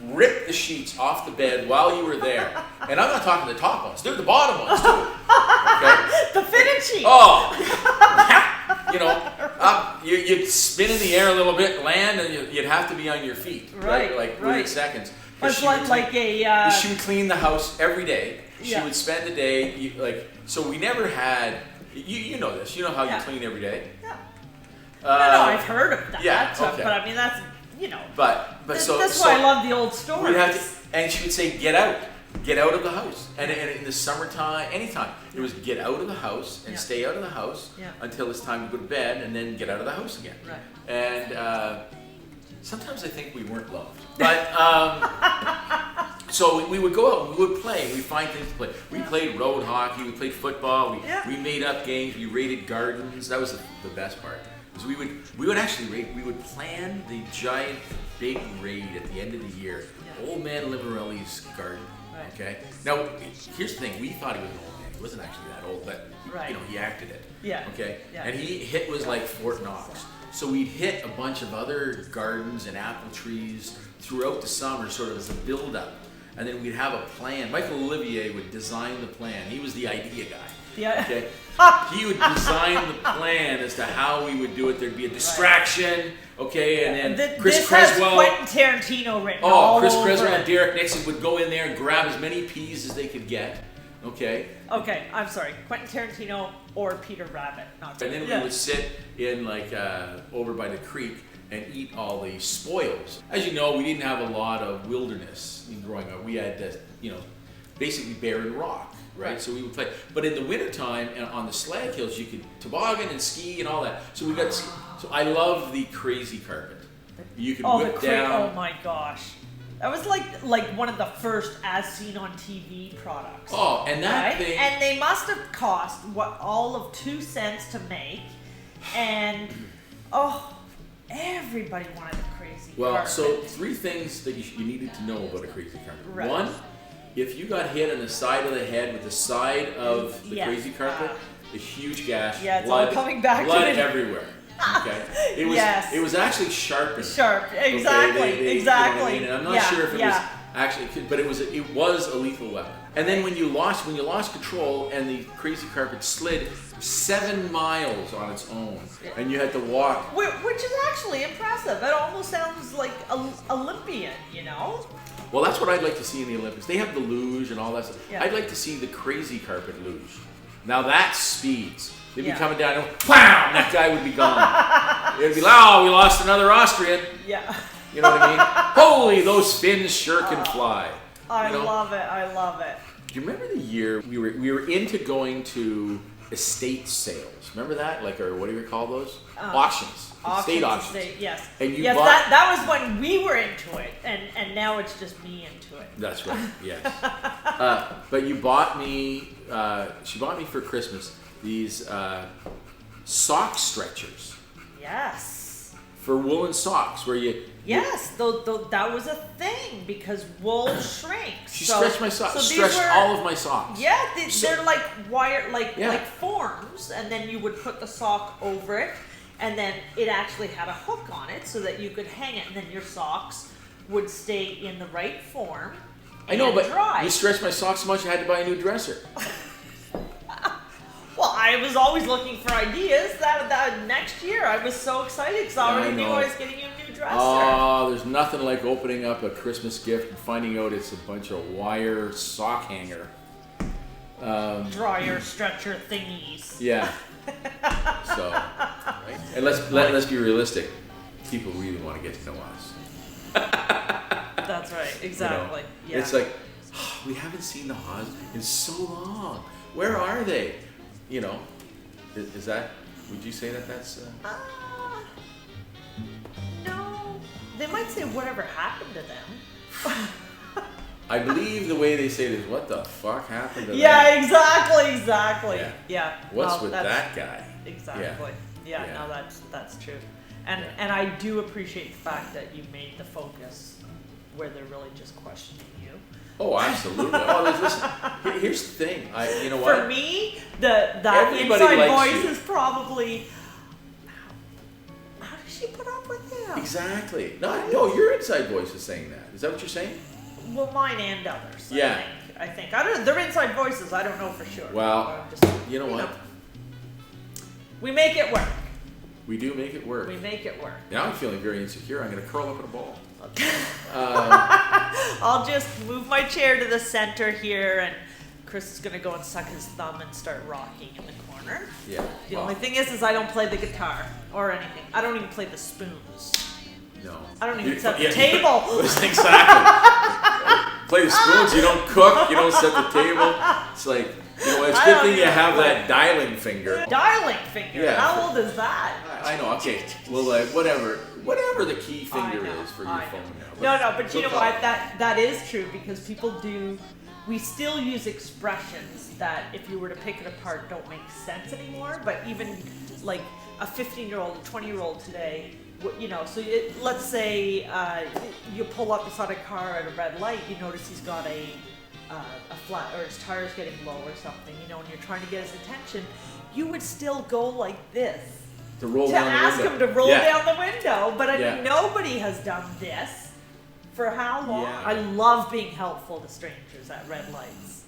[SPEAKER 5] rip the sheets off the bed while you were there. And I'm not talking the top ones. They're the bottom ones too. Okay?
[SPEAKER 2] The fitted sheet.
[SPEAKER 5] Oh, you know, you'd spin in the air a little bit, land, and you'd have to be on your feet,
[SPEAKER 2] Right,
[SPEAKER 5] like
[SPEAKER 2] right.
[SPEAKER 5] within seconds. 'Cause
[SPEAKER 2] It's
[SPEAKER 5] she would
[SPEAKER 2] like a.
[SPEAKER 5] she would clean the house every day. She
[SPEAKER 2] Yeah.
[SPEAKER 5] would spend the day, so we never had. You know this. You know how you
[SPEAKER 2] Yeah.
[SPEAKER 5] clean every day.
[SPEAKER 2] Yeah. No, I've heard of that.
[SPEAKER 5] yeah, okay.
[SPEAKER 2] But I mean, that's, you know.
[SPEAKER 5] But
[SPEAKER 2] That's
[SPEAKER 5] so
[SPEAKER 2] why I love the old stories.
[SPEAKER 5] we'd have to, and she would say, "Get out," get out of the house. And in the summertime, anytime, it was get out of the house and stay out of the house until it's time to go to bed, and then get out of the house again.
[SPEAKER 2] Right.
[SPEAKER 5] And sometimes I think we weren't loved. But so we would go out and we would play. We'd find things to play. We played road hockey. We played football. We made up games. We raided gardens. That was the best part. Because we would actually raid. We would plan the giant big raid at the end of the year. Old man Limarelli's garden.
[SPEAKER 2] Right.
[SPEAKER 5] Okay. Now here's the thing. We thought he was an old man. He wasn't actually that old, but he acted it.
[SPEAKER 2] Yeah.
[SPEAKER 5] Okay.
[SPEAKER 2] Yeah.
[SPEAKER 5] And he was like Fort Knox. So we'd hit a bunch of other gardens and apple trees throughout the summer, sort of as a build-up. And then we'd have a plan. Michael Olivier would design the plan. He was the idea guy.
[SPEAKER 2] Yeah.
[SPEAKER 5] Okay. He would design the plan as to how we would do it. There'd be a distraction. Okay. And then Chris Creswell.
[SPEAKER 2] Has Quentin Tarantino written all
[SPEAKER 5] Chris
[SPEAKER 2] over
[SPEAKER 5] Creswell
[SPEAKER 2] it.
[SPEAKER 5] and Derek Nixon would go in there and grab as many peas as they could get. Okay.
[SPEAKER 2] Okay, I'm sorry. Quentin Tarantino or Peter Rabbit. Not
[SPEAKER 5] And then we would sit in like over by the creek and eat all the spoils. As you know, we didn't have a lot of wilderness in growing up. We had, basically barren rock, right? So we would play. But in the wintertime and on the slag hills, you could toboggan and ski and all that. So So I love the crazy carpet. You could whip down.
[SPEAKER 2] Oh my gosh. That was like one of the first as seen on TV products.
[SPEAKER 5] Oh, and that thing.
[SPEAKER 2] And they must have cost all of 2 cents to make, and everybody wanted a crazy carpet.
[SPEAKER 5] So 3 things that you needed to know about a crazy carpet.
[SPEAKER 2] Right.
[SPEAKER 5] 1, if you got hit on the side of the head with the side of the crazy carpet, a huge gash,
[SPEAKER 2] it's
[SPEAKER 5] blood,
[SPEAKER 2] all coming back
[SPEAKER 5] blood
[SPEAKER 2] to it.
[SPEAKER 5] everywhere. Okay, it was actually sharpened.
[SPEAKER 2] Exactly,
[SPEAKER 5] okay?
[SPEAKER 2] exactly.
[SPEAKER 5] You know what I mean? And I'm not sure if it was
[SPEAKER 2] actually,
[SPEAKER 5] but it was a lethal weapon. And then when you lost control and the crazy carpet slid 7 miles on its own, and you had to walk.
[SPEAKER 2] Which is actually impressive. It almost sounds like Olympian, you know?
[SPEAKER 5] Well, that's what I'd like to see in the Olympics. They have the luge and all that stuff.
[SPEAKER 2] Yeah.
[SPEAKER 5] I'd like to see the crazy carpet luge. Now that's speeds. They'd be coming down and pow, and that guy would be gone. It'd be like, oh, we lost another Austrian.
[SPEAKER 2] Yeah.
[SPEAKER 5] You know what I mean? Holy, those fins sure can fly.
[SPEAKER 2] I love it.
[SPEAKER 5] Do you remember the year we were into going to estate sales? Remember that? Or what do you call those? Auctions. Estate auctions.
[SPEAKER 2] Yes.
[SPEAKER 5] And you
[SPEAKER 2] bought,
[SPEAKER 5] that
[SPEAKER 2] was when we were into it, and now it's just me into it.
[SPEAKER 5] That's right. Yes. But you bought me. She bought me for Christmas these sock stretchers.
[SPEAKER 2] Yes.
[SPEAKER 5] For woolen socks, where you.
[SPEAKER 2] Yes, that was a thing because wool shrinks.
[SPEAKER 5] She stretched my socks. Stretched all of my socks.
[SPEAKER 2] Yeah, they're like wire, like forms, and then you would put the sock over it, and then it actually had a hook on it so that you could hang it, and then your socks would stay in the right form.
[SPEAKER 5] I know, but
[SPEAKER 2] dry.
[SPEAKER 5] You stretched my socks so much I had to buy a new dresser.
[SPEAKER 2] Well, I was always looking for ideas. That next year, I was so excited because I already knew I was getting you a new dresser.
[SPEAKER 5] Oh, there's nothing like opening up a Christmas gift and finding out it's a bunch of wire sock hanger.
[SPEAKER 2] Dryer stretcher thingies.
[SPEAKER 5] Yeah. So, and let's be realistic. People really want to get to know us.
[SPEAKER 2] That's right. Exactly.
[SPEAKER 5] You know? It's like, we haven't seen the Hawes in so long. Where are they? You know, is that? Would you say that's?
[SPEAKER 2] No. They might say whatever happened to them.
[SPEAKER 5] I believe the way they say it is, what the fuck happened to them?
[SPEAKER 2] Yeah, exactly. Yeah.
[SPEAKER 5] What's with that guy?
[SPEAKER 2] Exactly. Yeah. No, that's true. And I do appreciate the fact that you made the focus where they're really just questioning you.
[SPEAKER 5] Oh, absolutely. Oh, listen. Here's the thing. You know what?
[SPEAKER 2] For me, that
[SPEAKER 5] Everybody
[SPEAKER 2] inside
[SPEAKER 5] likes
[SPEAKER 2] voice
[SPEAKER 5] you.
[SPEAKER 2] is probably. How does she put up with him?
[SPEAKER 5] Exactly. No, your inside voice is saying that. Is that what you're saying?
[SPEAKER 2] Well, mine and others.
[SPEAKER 5] Yeah.
[SPEAKER 2] I think. I don't. They're inside voices. I don't know for sure.
[SPEAKER 5] Well, you know what?
[SPEAKER 2] We make it work.
[SPEAKER 5] We do make it work.
[SPEAKER 2] We make it work.
[SPEAKER 5] Now I'm feeling very insecure. I'm going to curl up in a ball.
[SPEAKER 2] I'll just move my chair to the center here, and Chris is going to go and suck his thumb and start rocking in the corner.
[SPEAKER 5] Yeah.
[SPEAKER 2] The only thing is I don't play the guitar or anything. I don't even play the spoons.
[SPEAKER 5] No.
[SPEAKER 2] I don't even set the table.
[SPEAKER 5] Exactly. play the spoons. You don't cook. You don't set the table. It's like, you know, it's a good thing you have that dialing finger.
[SPEAKER 2] Dialing finger.
[SPEAKER 5] Yeah.
[SPEAKER 2] How old is that?
[SPEAKER 5] I know. Okay. Well, whatever the key finger is for your phone now.
[SPEAKER 2] No, but you know what? That is true because people do. We still use expressions that, if you were to pick it apart, don't make sense anymore. But even like a 15-year-old, a 20-year-old today, you know. So let's say you pull up beside a car at a red light. You notice he's got a flat, or his tire's getting low or something. You know, and you're trying to get his attention. You would still go like this
[SPEAKER 5] To roll
[SPEAKER 2] to
[SPEAKER 5] down the
[SPEAKER 2] ask
[SPEAKER 5] window.
[SPEAKER 2] him to roll
[SPEAKER 5] Yeah.
[SPEAKER 2] down the window. But I
[SPEAKER 5] Yeah.
[SPEAKER 2] mean, nobody has done this. For how long?
[SPEAKER 5] Yeah.
[SPEAKER 2] I love being helpful to strangers at red lights.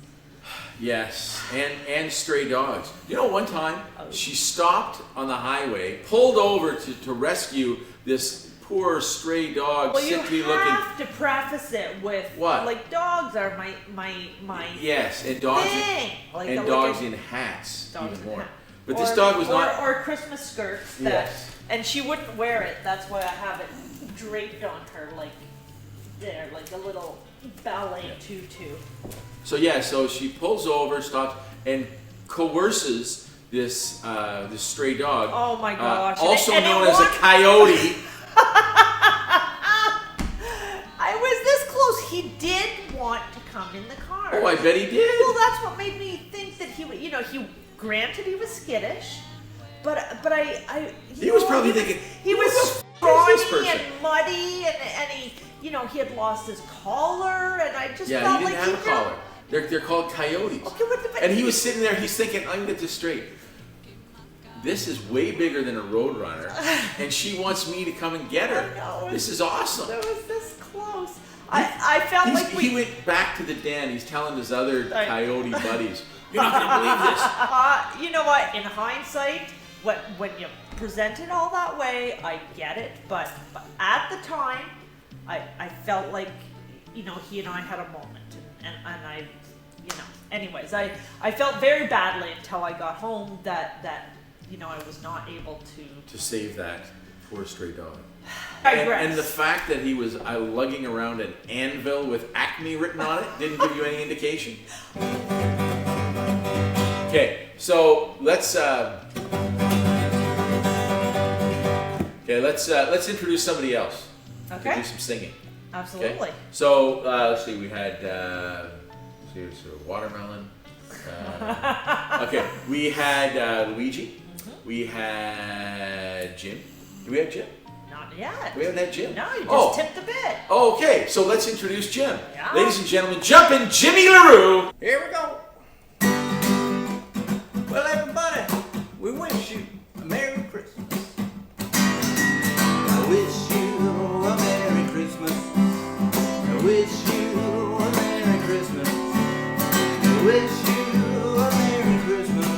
[SPEAKER 5] Yes, and stray dogs. You know, one time she stopped on the highway, pulled over to rescue this poor stray dog,
[SPEAKER 2] Well, you
[SPEAKER 5] sickly looking.
[SPEAKER 2] have to preface it with
[SPEAKER 5] What?
[SPEAKER 2] like dogs are my
[SPEAKER 5] Yes, and dogs
[SPEAKER 2] thing. Like
[SPEAKER 5] and
[SPEAKER 2] like
[SPEAKER 5] dogs
[SPEAKER 2] a-
[SPEAKER 5] in hats
[SPEAKER 2] dogs
[SPEAKER 5] even
[SPEAKER 2] in
[SPEAKER 5] more.
[SPEAKER 2] hat.
[SPEAKER 5] But this dog was not.
[SPEAKER 2] or Christmas skirts that,
[SPEAKER 5] Yes.
[SPEAKER 2] and she wouldn't wear it. That's why I have it draped on her like there, like a little ballet tutu.
[SPEAKER 5] So she pulls over, stops, and coerces this stray dog.
[SPEAKER 2] Oh my gosh!
[SPEAKER 5] Also
[SPEAKER 2] And
[SPEAKER 5] known
[SPEAKER 2] it
[SPEAKER 5] as a
[SPEAKER 2] walked-
[SPEAKER 5] coyote.
[SPEAKER 2] I was this close. He did want to come in the car.
[SPEAKER 5] Oh, I bet he did.
[SPEAKER 2] Well, that's what made me think that he would. You know, granted he was skittish, but I.
[SPEAKER 5] He was probably thinking,
[SPEAKER 2] he was
[SPEAKER 5] "Who the f- is this
[SPEAKER 2] scrawny
[SPEAKER 5] person?"
[SPEAKER 2] and muddy, and he, you know, he had lost his collar, and I just
[SPEAKER 5] Yeah,
[SPEAKER 2] felt
[SPEAKER 5] he didn't
[SPEAKER 2] like
[SPEAKER 5] have a collar. They're called coyotes.
[SPEAKER 2] Okay, but
[SPEAKER 5] And he was sitting there, he's thinking, I'm gonna get this straight. This is way bigger than a roadrunner, and she wants me to come and get her.
[SPEAKER 2] I know.
[SPEAKER 5] This is awesome.
[SPEAKER 2] It was this close. I felt like
[SPEAKER 5] He went back to the den. He's telling his other
[SPEAKER 2] Right.
[SPEAKER 5] coyote buddies, "You're not gonna believe this."
[SPEAKER 2] You know what? In hindsight, when you present it all that way, I get it. But at the time, I felt like, you know, he and I had a moment, and I, you know. Anyways, I felt very badly until I got home that you know, I was not able to.
[SPEAKER 5] To save that poor stray dog.
[SPEAKER 2] Digress.
[SPEAKER 5] And the fact that he was lugging around an anvil with Acme written on it didn't give you any indication. Okay, so let's introduce somebody else.
[SPEAKER 2] Okay.
[SPEAKER 5] Do some singing.
[SPEAKER 2] Absolutely.
[SPEAKER 5] Okay? So let's see. We had watermelon. Okay, we had Luigi. We had Jim. Do we have Jim?
[SPEAKER 2] Not yet.
[SPEAKER 5] We haven't had Jim.
[SPEAKER 2] No, you just tipped a bit.
[SPEAKER 5] Okay, so let's introduce Jim.
[SPEAKER 2] Yeah.
[SPEAKER 5] Ladies and gentlemen, jumping Jimmy Leroux.
[SPEAKER 7] Here we go. Well, everybody, we wish you a Merry Christmas.
[SPEAKER 1] I wish you a Merry Christmas. I wish you a Merry Christmas. I wish you a Merry Christmas.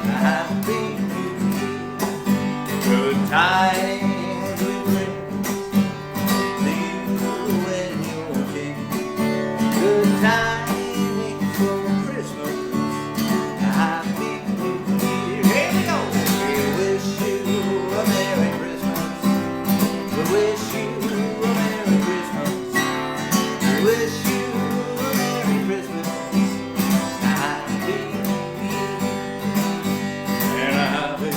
[SPEAKER 1] A Happy New Year. Good times we bring to you and your king. Good times for Christmas. A Happy New Year. Here we go. We wish you a Merry Christmas. We wish you a Merry Christmas. We wish you a Merry Christmas. A Happy New Year. And a happy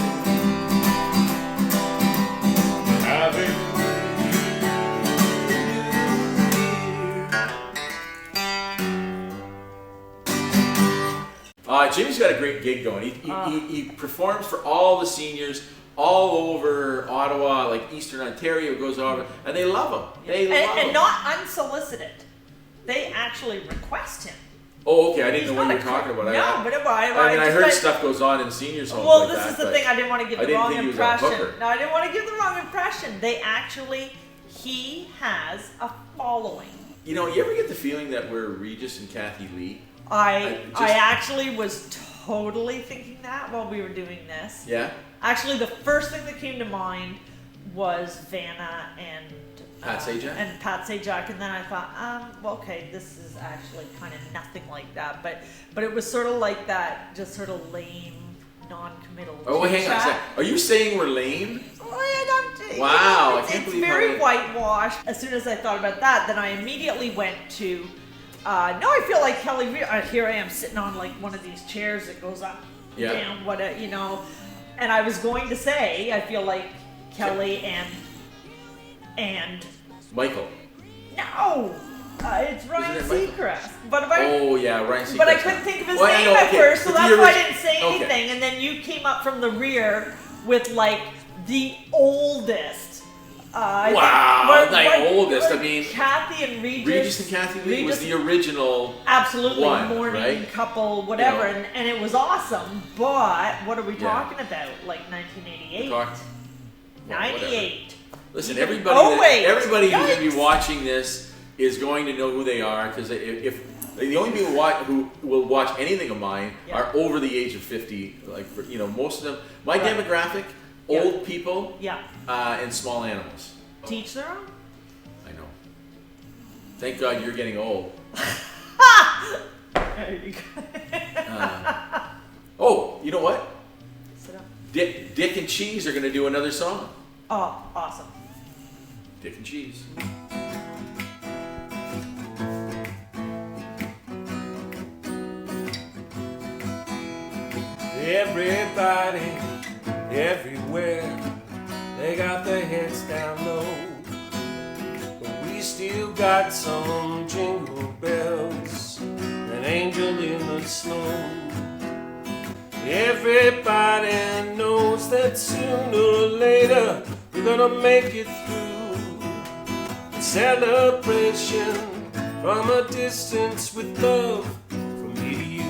[SPEAKER 5] Jimmy's got a great gig going. He performs for all the seniors all over Ottawa, like Eastern Ontario, goes over, and they love him. They love him.
[SPEAKER 2] And not unsolicited. They actually request him.
[SPEAKER 5] Oh, okay. I didn't know what you
[SPEAKER 2] Not
[SPEAKER 5] were
[SPEAKER 2] a
[SPEAKER 5] talking about.
[SPEAKER 2] No, but
[SPEAKER 5] I heard stuff goes on in seniors' homes.
[SPEAKER 2] Well,
[SPEAKER 5] like
[SPEAKER 2] this
[SPEAKER 5] that,
[SPEAKER 2] is the
[SPEAKER 5] but
[SPEAKER 2] thing. I didn't want to give
[SPEAKER 5] I
[SPEAKER 2] the
[SPEAKER 5] didn't
[SPEAKER 2] wrong
[SPEAKER 5] think he was a
[SPEAKER 2] impression.
[SPEAKER 5] booker.
[SPEAKER 2] No, I didn't want to give the wrong impression. He has a following.
[SPEAKER 5] You know, you ever get the feeling that we're Regis and Kathy Lee?
[SPEAKER 2] I
[SPEAKER 5] just-
[SPEAKER 2] actually was totally thinking that while we were doing this.
[SPEAKER 5] Yeah.
[SPEAKER 2] Actually, the first thing that came to mind was Vanna and
[SPEAKER 5] Pat Sajak?
[SPEAKER 2] And Pat Sajak, and then I thought, well, okay, this is actually kind of nothing like that, but it was sort of like that, just sort of lame, non-committal.
[SPEAKER 5] Oh, hang on a
[SPEAKER 2] chit-chat.
[SPEAKER 5] second. Are you saying we're lame?
[SPEAKER 2] Well,
[SPEAKER 5] Wow, I
[SPEAKER 2] it's,
[SPEAKER 5] can't
[SPEAKER 2] it's
[SPEAKER 5] believe
[SPEAKER 2] very
[SPEAKER 5] how
[SPEAKER 2] whitewashed. As soon as I thought about that, then I immediately went to. Now I feel like Kelly. Here I am sitting on like one of these chairs that goes up, down, And I was going to say, I feel like Kelly and
[SPEAKER 5] Michael.
[SPEAKER 2] no, it's Ryan
[SPEAKER 5] Isn't it
[SPEAKER 2] Seacrest. But if I
[SPEAKER 5] Ryan Seacrest.
[SPEAKER 2] But I couldn't think of his
[SPEAKER 5] Well, I
[SPEAKER 2] name
[SPEAKER 5] know,
[SPEAKER 2] at
[SPEAKER 5] okay,
[SPEAKER 2] first, so
[SPEAKER 5] but
[SPEAKER 2] that's
[SPEAKER 5] the
[SPEAKER 2] why I
[SPEAKER 5] orig-
[SPEAKER 2] didn't say
[SPEAKER 5] okay.
[SPEAKER 2] anything. And then you came up from the rear with like the oldest.
[SPEAKER 5] Wow, the oldest. I mean,
[SPEAKER 2] Kathy and Regis.
[SPEAKER 5] Regis and Kathy Lee was the original.
[SPEAKER 2] Absolutely,
[SPEAKER 5] one,
[SPEAKER 2] morning
[SPEAKER 5] right?
[SPEAKER 2] couple, whatever,
[SPEAKER 5] You know.
[SPEAKER 2] and it was awesome. But what are we
[SPEAKER 5] Yeah.
[SPEAKER 2] talking about? Like 1988,
[SPEAKER 5] Well,
[SPEAKER 2] 98.
[SPEAKER 5] Listen,
[SPEAKER 2] Even-
[SPEAKER 5] everybody who's going to
[SPEAKER 2] Yikes.
[SPEAKER 5] be watching this is going to know who they are, because if the only people who will watch anything of mine
[SPEAKER 2] Yeah.
[SPEAKER 5] are over the age of 50. Like, most of them. My
[SPEAKER 2] Right.
[SPEAKER 5] demographic,
[SPEAKER 2] Yeah.
[SPEAKER 5] old people,
[SPEAKER 2] Yeah,
[SPEAKER 5] and small animals.
[SPEAKER 2] teach their own.
[SPEAKER 5] I know. Thank God you're getting old.
[SPEAKER 2] There you go.
[SPEAKER 5] Oh, you know what?
[SPEAKER 2] Sit up.
[SPEAKER 5] Dick and Cheese are going to do another song.
[SPEAKER 2] Oh, awesome.
[SPEAKER 5] Dick and Cheese.
[SPEAKER 8] Everybody, everywhere, they got their heads down low. But we still got some jingle bells, an angel in the snow. Everybody knows that sooner or later we're gonna make it through. A celebration from a distance with love from me to you.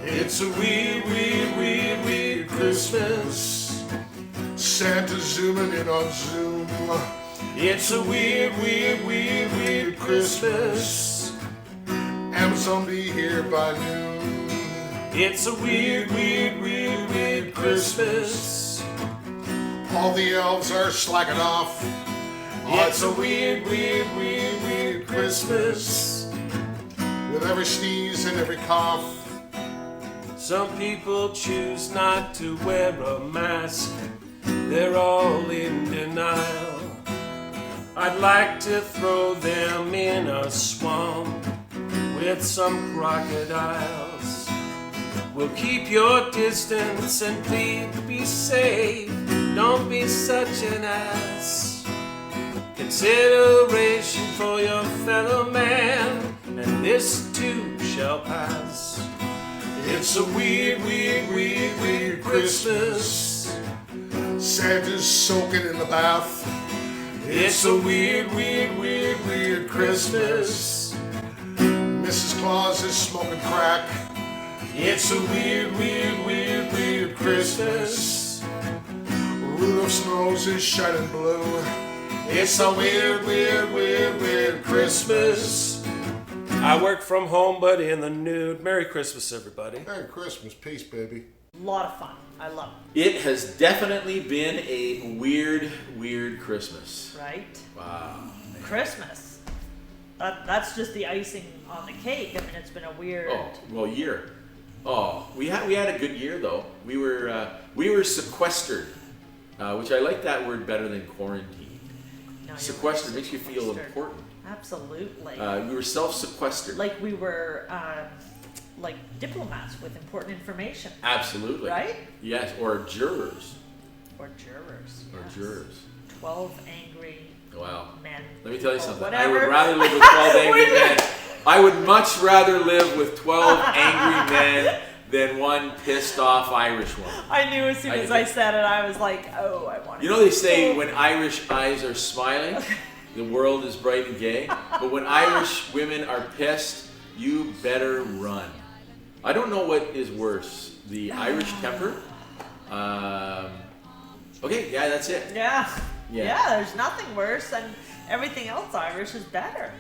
[SPEAKER 8] It's a weird, weird, weird, weird Christmas.
[SPEAKER 6] Santa's zooming in on Zoom.
[SPEAKER 8] It's a weird, weird, weird, weird Christmas.
[SPEAKER 6] Amazon be here by noon.
[SPEAKER 8] It's a weird, weird, weird, weird Christmas.
[SPEAKER 6] All the elves are slacking off.
[SPEAKER 8] It's a weird, weird, weird, weird Christmas.
[SPEAKER 6] With every sneeze and every cough.
[SPEAKER 8] Some people choose not to wear a mask. They're all in denial. I'd like to throw them in a swamp with some crocodiles. We'll keep your distance and please be safe. Don't be such an ass. Consideration for your fellow man, and this too shall pass. It's a weird, weird, weird, weird Christmas.
[SPEAKER 6] Santa's soaking in the bath.
[SPEAKER 8] It's a weird, weird, weird, weird Christmas.
[SPEAKER 6] Mrs. Claus is smoking crack.
[SPEAKER 8] It's a weird, weird, weird, weird Christmas.
[SPEAKER 6] Rudolph's nose is shining blue.
[SPEAKER 8] It's a weird, weird, weird, weird Christmas. I work from home, but in the nude. Merry Christmas, everybody.
[SPEAKER 6] Merry Christmas. Peace, baby.
[SPEAKER 2] A lot of fun. I love it.
[SPEAKER 5] It has definitely been a weird, weird Christmas.
[SPEAKER 2] Right?
[SPEAKER 5] Wow.
[SPEAKER 2] Christmas. That's just the icing on the cake. I mean, it's been a weird.
[SPEAKER 5] Oh, well, year. Oh, we had a good year though. We were sequestered, which I like that word better than quarantine.
[SPEAKER 2] No, you're
[SPEAKER 5] Sequestered
[SPEAKER 2] right.
[SPEAKER 5] makes you feel
[SPEAKER 2] Sequestered.
[SPEAKER 5] important.
[SPEAKER 2] Absolutely.
[SPEAKER 5] We were self-sequestered.
[SPEAKER 2] Like we were like diplomats with important information.
[SPEAKER 5] Absolutely.
[SPEAKER 2] Right?
[SPEAKER 5] Yes, or jurors.
[SPEAKER 2] Or jurors.
[SPEAKER 5] Or
[SPEAKER 2] yes.
[SPEAKER 5] jurors.
[SPEAKER 2] 12 angry
[SPEAKER 5] Wow.
[SPEAKER 2] men.
[SPEAKER 5] Let me tell you
[SPEAKER 2] or
[SPEAKER 5] something. I
[SPEAKER 2] whatever.
[SPEAKER 5] would rather live with 12 angry men. I would much rather live with 12 angry men than one pissed off Irish woman.
[SPEAKER 2] I knew as soon as I said it, I was like, oh, I want to.
[SPEAKER 5] You know they say when Irish eyes are smiling, the world is bright and gay. But when Irish women are pissed, you better run. I don't know what is worse, the Irish temper. Okay, yeah, that's it.
[SPEAKER 2] Yeah.
[SPEAKER 5] Yeah.
[SPEAKER 2] Yeah, there's nothing worse, and everything else Irish is better.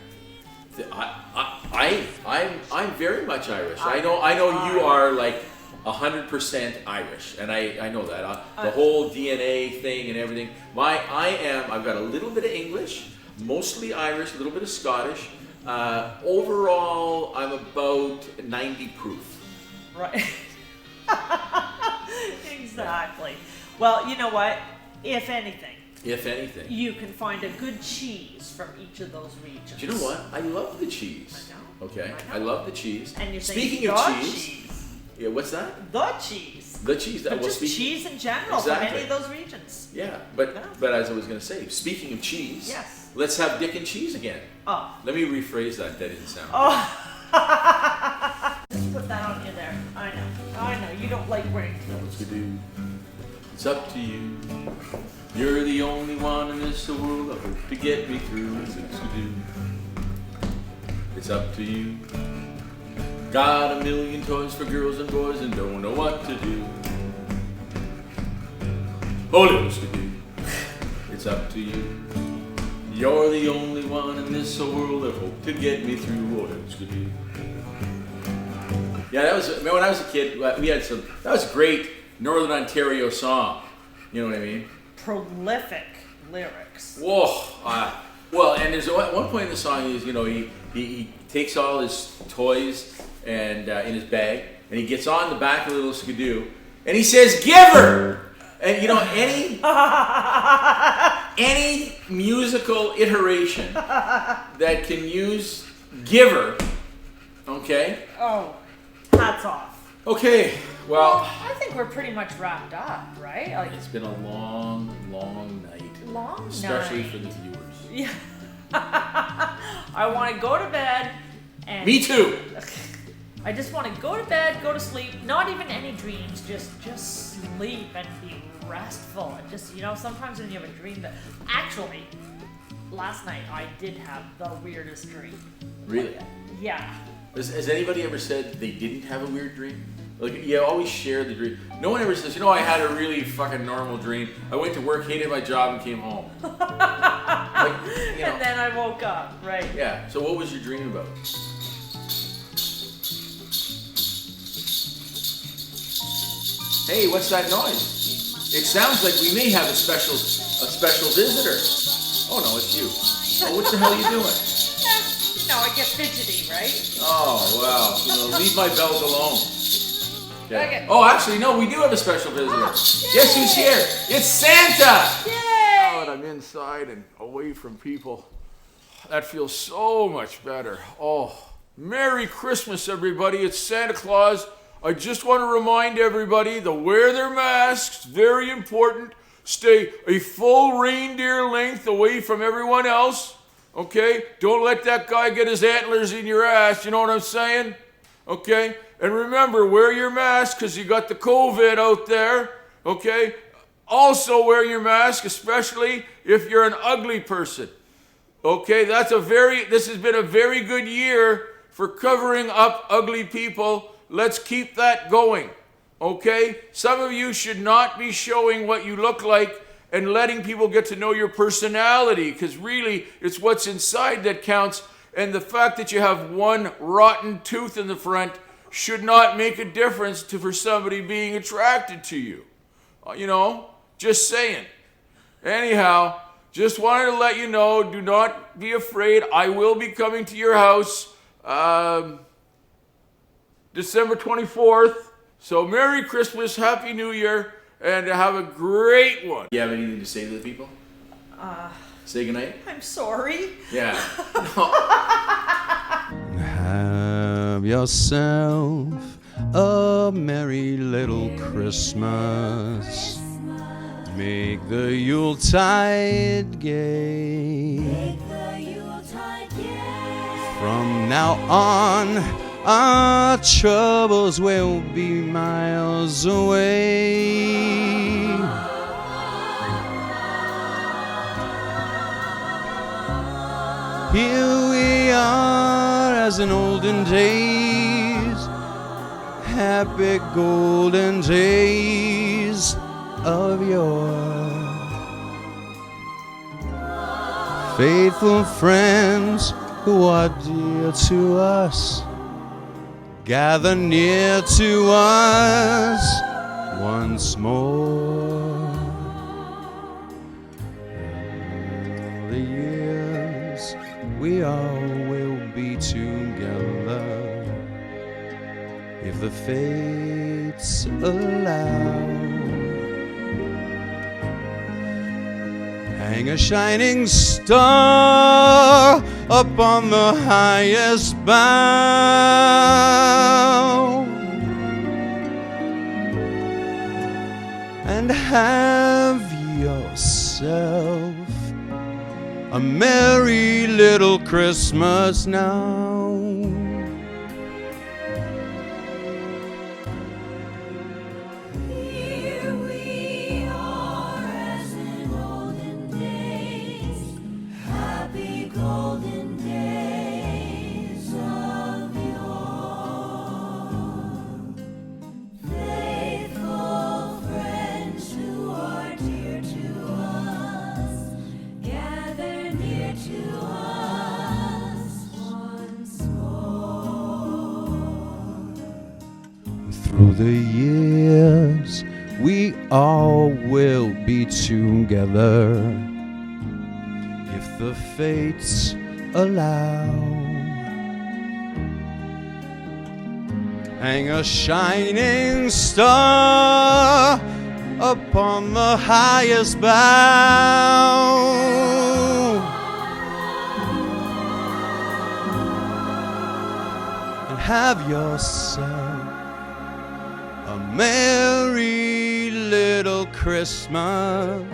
[SPEAKER 5] I'm very much Irish. I know you are like 100% Irish, and I know that. The whole DNA thing and everything. I've got a little bit of English, mostly Irish, a little bit of Scottish. Overall, I'm about 90 proof.
[SPEAKER 2] Right. Exactly. Well, you know what? if anything, you can find a good cheese from each of those regions.
[SPEAKER 5] Do you know what? I love the cheese.
[SPEAKER 2] I know.
[SPEAKER 5] Okay,
[SPEAKER 2] I know.
[SPEAKER 5] I love the cheese.
[SPEAKER 2] And you're saying
[SPEAKER 5] Speaking of
[SPEAKER 2] the
[SPEAKER 5] cheese, yeah, what's that?
[SPEAKER 2] The cheese.
[SPEAKER 5] The cheese.
[SPEAKER 2] But
[SPEAKER 5] Well,
[SPEAKER 2] just cheese in general
[SPEAKER 5] Exactly.
[SPEAKER 2] from any of those regions.
[SPEAKER 5] Yeah,
[SPEAKER 2] Yeah.
[SPEAKER 5] but as I was going to say, speaking of cheese,
[SPEAKER 2] Yes.
[SPEAKER 5] let's have Dick and cheese again.
[SPEAKER 2] Oh.
[SPEAKER 5] Let me rephrase that. That didn't sound.
[SPEAKER 2] Just put that on you there. I know. You don't like wearing clothes.
[SPEAKER 5] It's up to you. You're the only one in this world I hope to get me through. It's up to you. Got a million toys for girls and boys and don't know what to do. It's up to you. You're the only one in this world that hope to get me through. Yeah, that was when I was a kid. We had some. That was a great Northern Ontario song. You know what I mean?
[SPEAKER 2] Prolific lyrics.
[SPEAKER 5] Whoa. Well, and there's one point in the song is, you know, he takes all his toys and in his bag, and he gets on the back of the little skidoo, and he says, "Give her!" And you know, any musical iteration that can use "give her," okay?
[SPEAKER 2] Oh, hats off.
[SPEAKER 5] Okay, well,
[SPEAKER 2] I think we're pretty much wrapped up, right? Like,
[SPEAKER 5] it's been a long night. Especially for the viewers.
[SPEAKER 2] Yeah. I want to go to bed and...
[SPEAKER 5] Me too!
[SPEAKER 2] I just want to go to bed, go to sleep, not even any dreams, just sleep and be restful. And just, you know, sometimes when you have a dream that... Actually, last night I did have the weirdest dream.
[SPEAKER 5] Really?
[SPEAKER 2] Yeah.
[SPEAKER 5] Has anybody ever said they didn't have a weird dream? Like, you always share the dream. No one ever says, you know, I had a really fucking normal dream. I went to work, hated my job, and came home. Like, you know.
[SPEAKER 2] And then I woke up, right?
[SPEAKER 5] Yeah, so what was your dream about? Hey, what's that noise? It sounds like we may have a special visitor. Oh no, it's you. Oh, what the hell are you doing?
[SPEAKER 2] No, I get fidgety, right?
[SPEAKER 5] Oh, wow. You know, leave my bells alone.
[SPEAKER 2] Okay.
[SPEAKER 5] Oh, actually, no, we do have a special visitor. Guess who's here? It's Santa!
[SPEAKER 2] Yay!
[SPEAKER 3] Now that I'm inside and away from people, that feels so much better. Oh, Merry Christmas, everybody. It's Santa Claus. I just want to remind everybody to wear their masks. Very important. Stay a full reindeer length away from everyone else. Okay? Don't let that guy get his antlers in your ass. You know what I'm saying? Okay? And remember, wear your mask because you got the COVID out there. Okay? Also wear your mask, especially if you're an ugly person. Okay? This has been a very good year for covering up ugly people. Let's keep that going. Okay? Some of you should not be showing what you look like and letting people get to know your personality, because really it's what's inside that counts, and the fact that you have one rotten tooth in the front should not make a difference for somebody being attracted to you. You know, just saying. Anyhow, just wanted to let you know, do not be afraid. I will be coming to your house December 24th. So Merry Christmas, Happy New Year, and have a great one.
[SPEAKER 5] You have anything to say to the people? Say goodnight?
[SPEAKER 2] I'm sorry.
[SPEAKER 5] Yeah.
[SPEAKER 1] Have yourself a merry little Christmas. Make the Yuletide gay. From now on, our troubles will be miles away. Here we are as in olden days, happy golden days of yore. Faithful friends who are dear to us, gather near to us once more. All the years we all will be together, if the fates allow. Hang a shining star up on the highest bough, and have yourself a merry little Christmas now.
[SPEAKER 9] Here we are as in olden days, happy golden days of yore. Faithful friends who are dear to us, gather near to us once more.
[SPEAKER 1] Through the years, we all will be together if the fates allow. Hang a shining star upon the highest bough, and have yourself a merry little Christmas